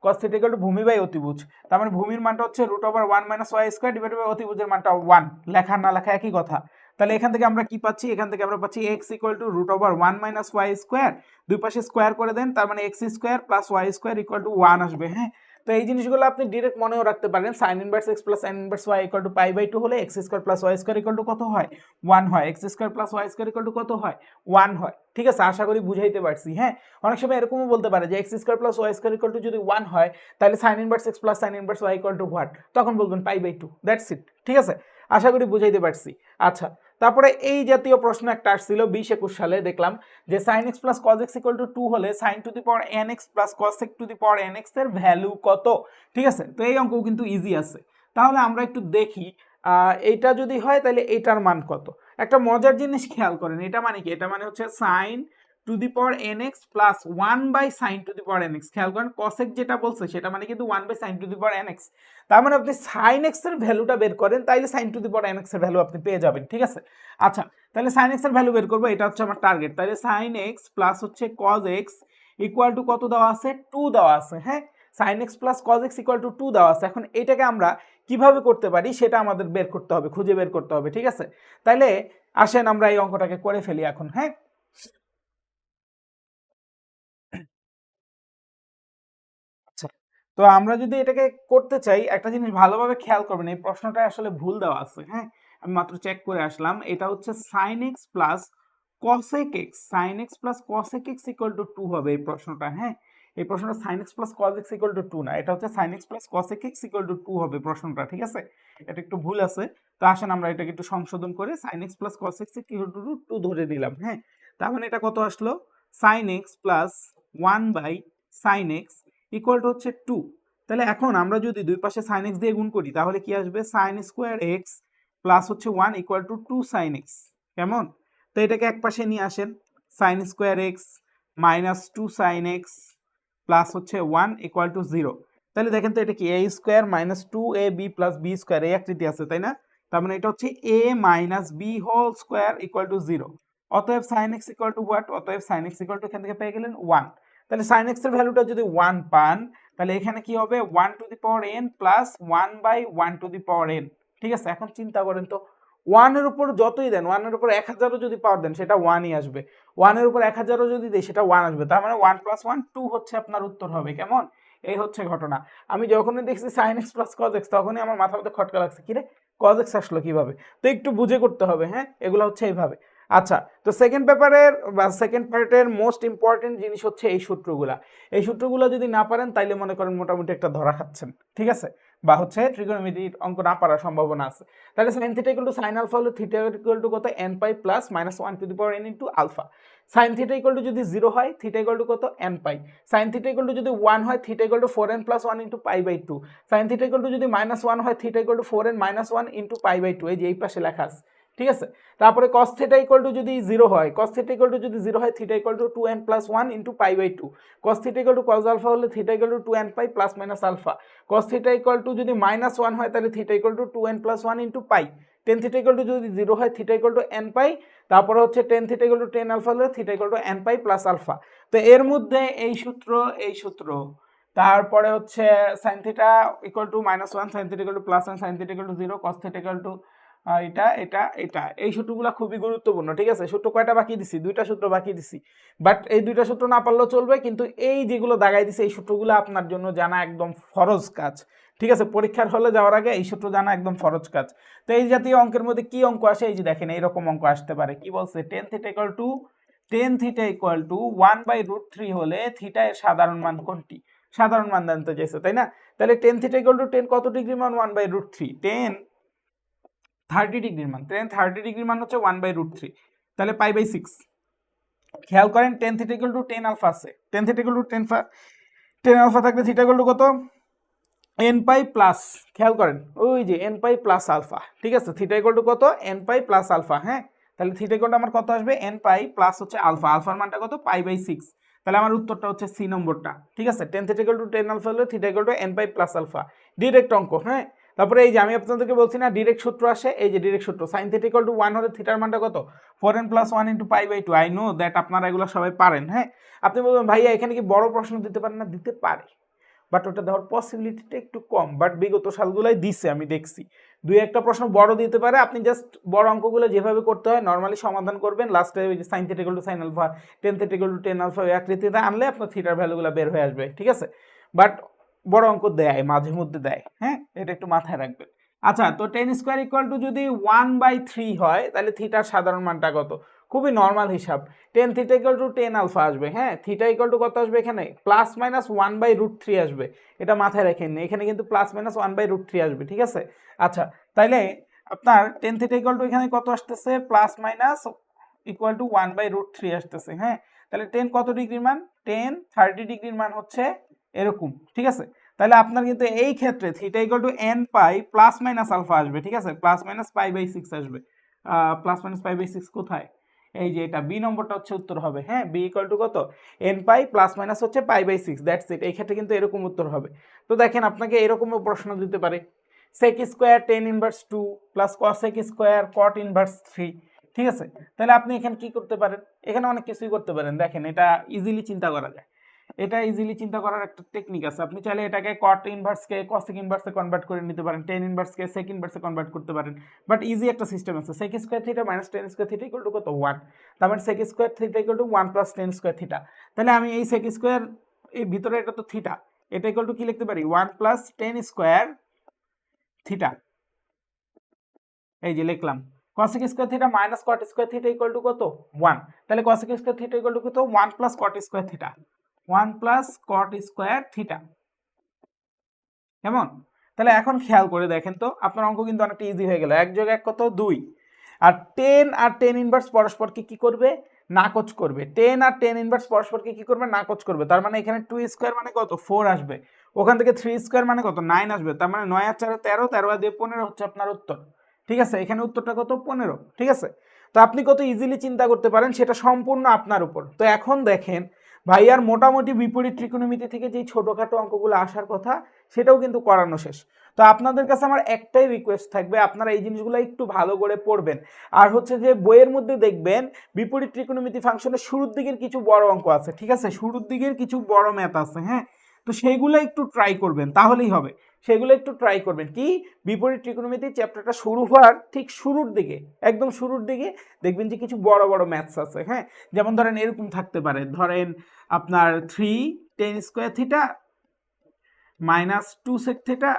cos থিটা ইকুয়াল টু ভূমি বাই অতিভুজ, তার মানে ভূমির মানটা হচ্ছে √1 minus Y square divided by অতিভুজের মানটা 1, লেখা না লেখা একই কথা। তাহলে এখান থেকে আমরা কি পাচ্ছি, এখান থেকে আমরা পাচ্ছি x equal to √1 minus Y square, দুই পাশে স্কোয়ার করে দেন, তার মানে x square plus Y square equal to 1 আসবে। হ্যাঁ, তো এই জিনিসগুলো আপনি ডিরেক্ট মনেও রাখতে পারেন, sine inverse x plus sine inverse y equal to π/2 হলে x square plus Y square equal to কত হয়, 1 হয়, x square plus Y square equal to কত হয়, 1 হয়। ঠিক আছে, আশা করি বুঝাইতে পারছি। হ্যাঁ, অনেক সময় এরকমও বলতে পারে যে x square plus Y square equal to যদি 1 হয় তাহলে sine inverse x plus sine inverse y equal to what, তখন বলবেন π/2, দ্যাটস ইট। ঠিক আছে, আশা করি বুঝাইতে পারছি। আচ্ছা, তারপরে এই জাতীয় প্রশ্ন একটা আসছিল 20-21 সালে, দেখলাম যে sin x plus cos x equal two 2 হলে sin two the power nx plus cos x two the power nx এর ভ্যালু কত। ঠিক আছে, তো এই অঙ্কও কিন্তু ইজি আছে, তাহলে আমরা একটু দেখি এইটা যদি হয় তাহলে এইটার মান কত। একটা মজার জিনিস খেয়াল করেন, এটা মানে কি, এটা মানে হচ্ছে sin two the power nx plus 1/sin two the power nx। খেয়াল করেন cos x যেটা বলছে সেটা মানে কিন্তু 1/sin two the power nx, তার মানে আপনি sin x এর ভ্যালুটা বের করেন তাইলে sin two the power nx এর ভ্যালু আপনি পেয়ে যাবেন। ঠিক আছে, আচ্ছা তাহলে sin x এর ভ্যালু বের করবো, এটা হচ্ছে আমার টার্গেট। তাহলে sin x প্লাস হচ্ছে cos x ইকুয়াল টু কত দেওয়া আছে, 2 দেওয়া আছে। হ্যাঁ, sin x plus cos x equal two 2 দেওয়া আছে। এখন এটাকে আমরা কিভাবে করতে পারি সেটা আমাদের বের করতে হবে, খুঁজে বের করতে হবে। ঠিক আছে, তাহলে আসেন আমরা এই অঙ্কটাকে করে ফেলি এখন। হ্যাঁ, আচ্ছা, তো আমরা যদি এটাকে করতে চাই, একটা জিনিস ভালোভাবে খেয়াল করবেন, এই প্রশ্নটা আসলে ভুল দেওয়া আছে। হ্যাঁ, আমি মাত্র চেক করে আসলাম, এটা হচ্ছে sin x plus cosec x, sin x plus cosec x equal two 2 হবে এই প্রশ্নটা। হ্যাঁ, এই প্রশ্নটা sin x plus cos x equal two 2 না, এটা হচ্ছে sin x plus cosec x equal two 2 হবে প্রশ্নটা। ঠিক আছে, এটা একটু ভুল আছে, তো আসেন আমরা এটাকে একটু সংশোধন করে sin x plus cos x equal two 2 ধরে দিলাম। হ্যাঁ, তার মানে এটা কত আসলো, sin x plus 1/sin x equal two হচ্ছে 2। তাহলে এখন আমরা যদি দুই পাশে sin x দিয়ে গুণ করি তাহলে কি আসবে, sin স্কোয়ার x প্লাস হচ্ছে 1 ইকুয়াল টু 2 sin x। কেমন, তো এটাকে এক পাশে নিয়ে আসেন, sin square x minus 2 sin x plus হচ্ছে 1 ইকুয়াল টু 0। তাহলে দেখেন তো এটা কি a square minus 2ab plus b square এই আকৃতি আছে তাই না, তার মানে এটা হচ্ছে a minus b whole square equal to 0। অতএব sin x equal to what, অতএব sin x ইকুয়াল টু এখান থেকে পেয়ে গেলেন 1। তাহলে sin x এর ভ্যালুটা যদি 1 পান তাহলে এখানে কি হবে, 1 to the power n plus 1/1 two the power n। ঠিক আছে, এখন চিন্তা করেন তো 1 এর উপর যতই দেন, 1 এর উপর 1000ও যদি পাওয়ার দেন সেটা 1ই আসবে, 1 এর উপর 1000ও যদি দেই সেটা 1 আসবে, তার মানে 1 + 1 2 হচ্ছে আপনার উত্তর হবে। কেমন, এই হচ্ছে ঘটনা। আমি যখনই দেখছি sin x plus cos x তখনই আমার মাথার মধ্যে খটকা লাগছে, কি রে cos x আসলো কিভাবে, তো একটু বুঝে করতে হবে। হ্যাঁ, এগুলো হচ্ছে এইভাবে। আচ্ছা, তো সেকেন্ড পেপারের বা সেকেন্ড পার্টের মোস্ট ইম্পর্টেন্ট জিনিস হচ্ছে এই সূত্রগুলা। এই সূত্রগুলো যদি না পারেন তাইলে মনে করেন মোটামুটি একটা ধরা খাচ্ছেন। ঠিক আছে, বা হচ্ছে ট্রিগোনোমেট্রির অঙ্ক না পারার সম্ভাবনা আছে। তাহলে sin theta equal to sin alpha হলে থিটা ইকুয়াল টু কত, n pi plus minus 1 to the power n into alpha. sin theta equal to যদি 0 হয় থিটা ইকুয়াল টু কত, n pi. sin theta equal to যদি 1 হয় theta equal to 4n plus 1 into π/2। sin theta equal to যদি -1 হয় theta equal to 4n minus 1 into π/2, এই যে এই পাশে লেখা আছে। ঠিক আছে, তারপরে cos থিটা ইকুয়াল টু যদি 0 হয়, cos থিটা ইকুয়াল টু যদি 0 হয় theta equal to 2n plus 1 into π/2। cos theta equal to cos alpha হলে theta equal to 2n pi plus minus alpha. cos theta equal to যদি -1 হয় তাহলে theta equal to 2n plus 1 into pi. tan theta equal to যদি 0 হয় theta equal to n pi, তারপরে হচ্ছে tan theta equal to tan alpha হলে theta equal to n pi plus alpha. তো এর মধ্যে এই সূত্র, তারপরে হচ্ছে sin theta equal to -1, sin theta equal to +1, sin theta equal to 0, cos theta equal to আর এটা এই সূত্রগুলো খুবই গুরুত্বপূর্ণ, ঠিক আছে। সূত্র কয়টা বাকি দিছি? 2টা সূত্র বাকি দিছি, বাট এই 2টা সূত্র না পারলেও চলবে, কিন্তু এই যেগুলো দাগাই দিছে এই সূত্রগুলো আপনার জন্য জানা একদম ফরজ কাজ, ঠিক আছে। পরীক্ষার হলে যাওয়ার আগে এই সূত্র জানা একদম ফরজ কাজ। তো এই জাতীয় অঙ্কের মধ্যে কি অঙ্ক আসে? এই যে দেখেন এইরকম অঙ্ক আসতে পারে। কি বলছে? tan θ ইকুয়াল টু 1/√3 হলে থিটা এর সাধারণ মান কোনটি? সাধারণ মান জানতে চাইছে, তাই না? তাহলে tan θ ইকুয়াল টু 10 কত ডিগ্রি মান? 1/√3। 10 30 ডিগ্রির মান, 30 ডিগ্রির মান হচ্ছে 1/√3, তাহলে π/6। খেয়াল করেন tan θ ইকুয়াল টু 10 আলফা আছে, tan θ ইকুয়াল টু 10 আলফা থাকলে থিটা ইকুয়াল টু কত? nπ প্লাস, খেয়াল করেন ওই যে nπ প্লাস আলফা, ঠিক আছে। থিটা ইকুয়াল টু কত? nπ প্লাস আলফা, হ্যাঁ। তাহলে থিটা ইকুয়াল টু আমার কত আসবে? nπ প্লাস হচ্ছে আলফা, আলফার মানটা কত? π/6। তাহলে আমার উত্তরটা হচ্ছে সি নম্বরটা, ঠিক আছে। tan θ ইকুয়াল টু 10 আলফা হলে theta equal to nπ plus alpha, direct অঙ্ক, হ্যাঁ। তারপরে এই যে আমি আপনাদেরকে বলছি না ডিরেক্ট সূত্র আসে, এই যে ডিরেক্ট সূত্র sin θ ইকুয়াল টু 1 হলে থিটার মানটা কত? 4n + 1 * π/2। আই নো দ্যাট আপনারা এগুলো সবাই পারেন, হ্যাঁ। আপনি বলবেন ভাইয়া এখানে কি বড় প্রশ্ন দিতে পারেন না? দিতে পারে, বাট ওটা দেওয়ার পসিবিলিটিটা একটু কম, বাট বিগত সালগুলাই দিছে, আমি দেখছি। দুই একটা প্রশ্ন বড় দিতে পারে, আপনি জাস্ট বড় অঙ্কগুলো যেভাবে করতে হয় নর্মালি সমাধান করবেন, লাস্টে ওই যে sin θ = sin alpha, tan θ = tan alpha আকৃতিতে আনলে আপনার থিটার ভ্যালুগুলো বের হয়ে আসবে, ঠিক আছে। বাট বড় অঙ্ক দেয়, মাঝে মধ্যে দেয়, হ্যাঁ, এটা একটু মাথায় রাখবেন। আচ্ছা, তো tan স্কয়ার ইকুয়াল টু যদি 1/3 হয় তাহলে থিটার সাধারণ মানটা কত? খুবই নর্মাল হিসাব, tan θ = tan আলফা আসবে, হ্যাঁ। থিটা ইকুয়াল টু কত আসবে? এখানে +-1/√3 আসবে, এটা মাথায় রাখেন, এখানে কিন্তু +-1/√3 আসবে, ঠিক আছে। আচ্ছা, তাইলে আপনার tan θ = এখানে কত আসতেছে? +-1/√3 আসতেছে, হ্যাঁ। তাহলে tan কত ডিগ্রির মান? tan 30 ডিগ্রির মান হচ্ছে এরকম, ঠিক আছে। তাহলে আপনার কিন্তু এই ক্ষেত্রে θ = nπ ± আলফা আসবে, ঠিক আছে, ±π/6 আসবে। ±π/6 কোথায়? এই যে এটা বি নম্বরটা হচ্ছে উত্তর হবে, হ্যাঁ। বি ইকুয়াল টু কত? nπ ± হচ্ছে π/6, দ্যাটস ইট। এই ক্ষেত্রে কিন্তু এরকম উত্তর হবে। তো দেখেন আপনাকে এরকমও প্রশ্ন দিতে পারে, sec square tan inverse 2 plus cosec square cot inverse 3, ঠিক আছে। তাহলে আপনি এখানে কি করতে পারেন? এখানে অনেক কিছুই করতে পারেন, দেখেন এটা ইজিলি চিন্তা করা যায়, এটা ইজিলি চিন্তা করার একটা টেকনিক আছে। আপনি চাইলে এটাকে cot ইনভার্সকে cosec ইনভার্সে কনভার্ট করে নিতে পারেন, tan ইনভার্সকে sec ইনভার্সে কনভার্ট করতে পারেন, বাট ইজি একটা সিস্টেম আছে। sec square theta minus tan square theta equal to কত? 1। তার মানে sec square theta equal to 1 + tan square theta. তাহলে আমি এই sec স্কয়ার, এই ভিতরে এটা তো থিটা, এটা ইকুয়াল টু কি লিখতে পারি? 1 + tan স্কয়ার থিটা, এই যে লিখলাম। cosec square theta minus cot square theta equal to কত? 1। তাহলে cosec square theta equal to কত? 1 + cot square theta, 1 + cot square theta, কেমন? তাহলে এখন খেয়াল করে দেখেন তো, আপনার অঙ্ক কিন্তু অনেকটা ইজি হয়ে গেল। 1 + 1 কত? 2। আর tan ইনভার্স পরস্পরকে কি করবে? নাকচ করবে। tan আর tan ইনভার্স পরস্পরকে কি করবে? নাকচ করবে। তার মানে এখানে 2 স্কয়ার মানে কত? 4 আসবে। ওখান থেকে 3 স্কয়ার মানে কত? 9 আসবে। তার মানে 9 আর 4 13, 13 আর 2 15 হচ্ছে আপনার উত্তর, ঠিক আছে। এখানে উত্তরটা কত? 15, ঠিক আছে। তো আপনি কত ইজিলি চিন্তা করতে পারেন সেটা সম্পূর্ণ আপনার উপর। তো এখন দেখেন ভাইয়ার মোটামুটি বিপরীত ত্রিকোণমিতি থেকে যেই ছোটখাটো অঙ্কগুলো আসার কথা সেটাও কিন্তু করানো শেষ। তো আপনাদের কাছে আমার একটাই রিকোয়েস্ট থাকবে, আপনারা এই জিনিসগুলো একটু ভালো করে পড়বেন। আর হচ্ছে যে বইয়ের মধ্যে দেখবেন বিপরীত ত্রিকোণমিতি ফাংশনের শুরুর দিকের কিছু বড় অঙ্ক আছে, ঠিক আছে, শুরুর দিকের কিছু বড় ম্যাথ আছে, হ্যাঁ। তো সেইগুলো একটু ট্রাই করবেন, তাহলেই হবে। সেগুলো একটু ট্রাই করবেন। কি? বিপরীত ত্রিকোণমিতি চ্যাপ্টারটা শুরু হওয়ার ঠিক শুরুর দিকে, একদম শুরুর দিকে দেখবেন যে কিছু বড় বড় ম্যাথস আছে, হ্যাঁ। যেমন ধরেন এরকম থাকতে পারে, ধরেন আপনার 3 tan square theta minus 2 sec theta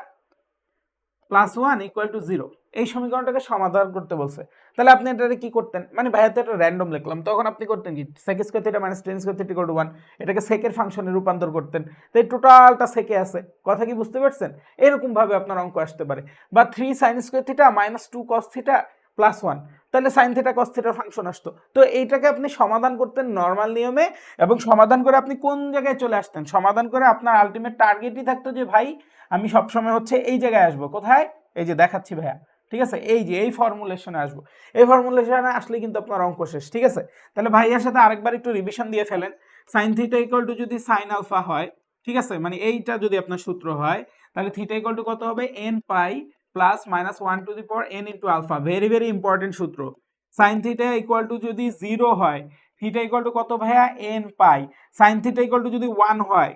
plus 1 equal to 0, এই সমীকরণটাকে সমাধান করতে বলছে। তাহলে আপনি এটাকে কি করতেন? মানে ভাইয়া তো এটা র্যান্ডম লিখলাম, তখন আপনি করতেন কি? sec square theta minus tan square theta equal to 1, এটাকে সেকের ফাংশনে রূপান্তর করতেন। তো এই টোটালটা সেকে আছে, কথা কি বুঝতে পারছেন? এরকম ভাবে আপনার অঙ্ক আসতে পারে। বা 3 sin square theta minus 2 cos theta plus 1, তাহলে sin থিটা cos থিটার ফাংশন আসতো। তো এইটাকে আপনি সমাধান করতেন নর্মাল নিয়মে, এবং সমাধান করে আপনি কোন জায়গায় চলে আসতেন? সমাধান করে আপনার আলটিমেট টার্গেটই থাকতো যে ভাই আমি সবসময় হচ্ছে এই জায়গায় আসবো, কোথায়? এই যে দেখাচ্ছি ভাইয়া, ঠিক আছে, এই যে এই ফর্মুলেশনে আসবো। এই ফর্মুলেশনে আসলে কিন্তু আপনার অঙ্ক শেষ, ঠিক আছে। তাহলে ভাইয়ার সাথে আরেকবার একটু রিভিশন দিয়ে ফেলেন। sin থিটা ইকুয়াল টু যদি sin আলফা হয়, ঠিক আছে, মানে এইটা যদি আপনার সূত্র হয়, তাহলে থিটা ইকুয়াল টু কত হবে? n pi plus minus 1 to the power n into alpha. Very very important সূত্র। sin থিটা ইকুয়াল টু যদি 0 হয়, থিটা ইকুয়াল টু কত ভাইয়া N pi, sine theta equal to যদি 1 হয়,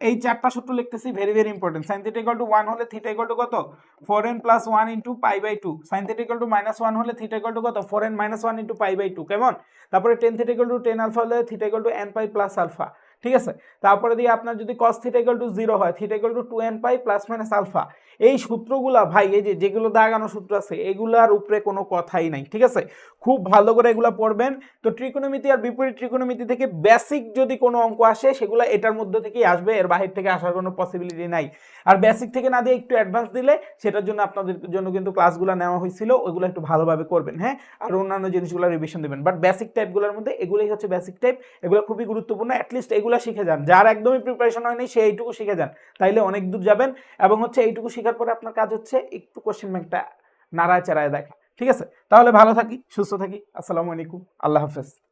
এই চারটা সূত্র লিখতেছি, very very important. Sine theta equal to 1 হলে থিটা ইকুয়াল টু কত 4n plus 1 into pi by 2, sine theta equal to minus 1 হলে থিটা ইকুয়াল টু কত 4n minus 1 into pi by 2, কেমন? তারপরে tan theta equal to 10 alpha হলে theta equal to n pi plus alpha, ঠিক আছে? তারপরে দিয়ে আপনার যদি cos থিটা ইকুয়াল টু 0 হয়, theta equal to 2n pi plus minus alpha. এই সূত্রগুলা ভাই, এই যে যেগুলো দাগানো সূত্র আছে, এগুলার উপরে কোনো কথাই নাই, ঠিক আছে? খুব ভালো করে এগুলা পড়বেন। তো ত্রিকোণমিতি আর বিপরীত ত্রিকোণমিতি থেকে বেসিক যদি কোনো অঙ্ক আসে, সেগুলো এটার মধ্যে থেকেই আসবে, এর বাহির থেকে আসার কোনো পসিবিলিটি নাই। আর বেসিক থেকে না দিয়ে একটু অ্যাডভান্স দিলে, সেটার জন্য আপনাদের জন্য কিন্তু ক্লাসগুলো নেওয়া হয়েছিল, ওইগুলো একটু ভালোভাবে করবেন, হ্যাঁ? আর অন্যান্য জিনিসগুলো রিভিশন দেবেন। বাট বেসিক টাইপগুলোর মধ্যে এগুলোই হচ্ছে বেসিক টাইপ, এগুলো খুবই গুরুত্বপূর্ণ। অ্যাটলিস্ট এগুলো শিখে যান, যার একদমই প্রিপারেশন হয়নি সে এইটুকু শিখে যান, তাইলে অনেক দূর যাবেন। এবং হচ্ছে এইটুকু শেখার পরে আপনার কাজ হচ্ছে একটু কোশ্চেন ব্যাংকটা নাড়ায় চাড়ায় দেখা, ঠিক আছে? তাহলে ভালো থাকি, সুস্থ থাকি, আসসালামু আলাইকুম, আল্লাহ হাফেজ।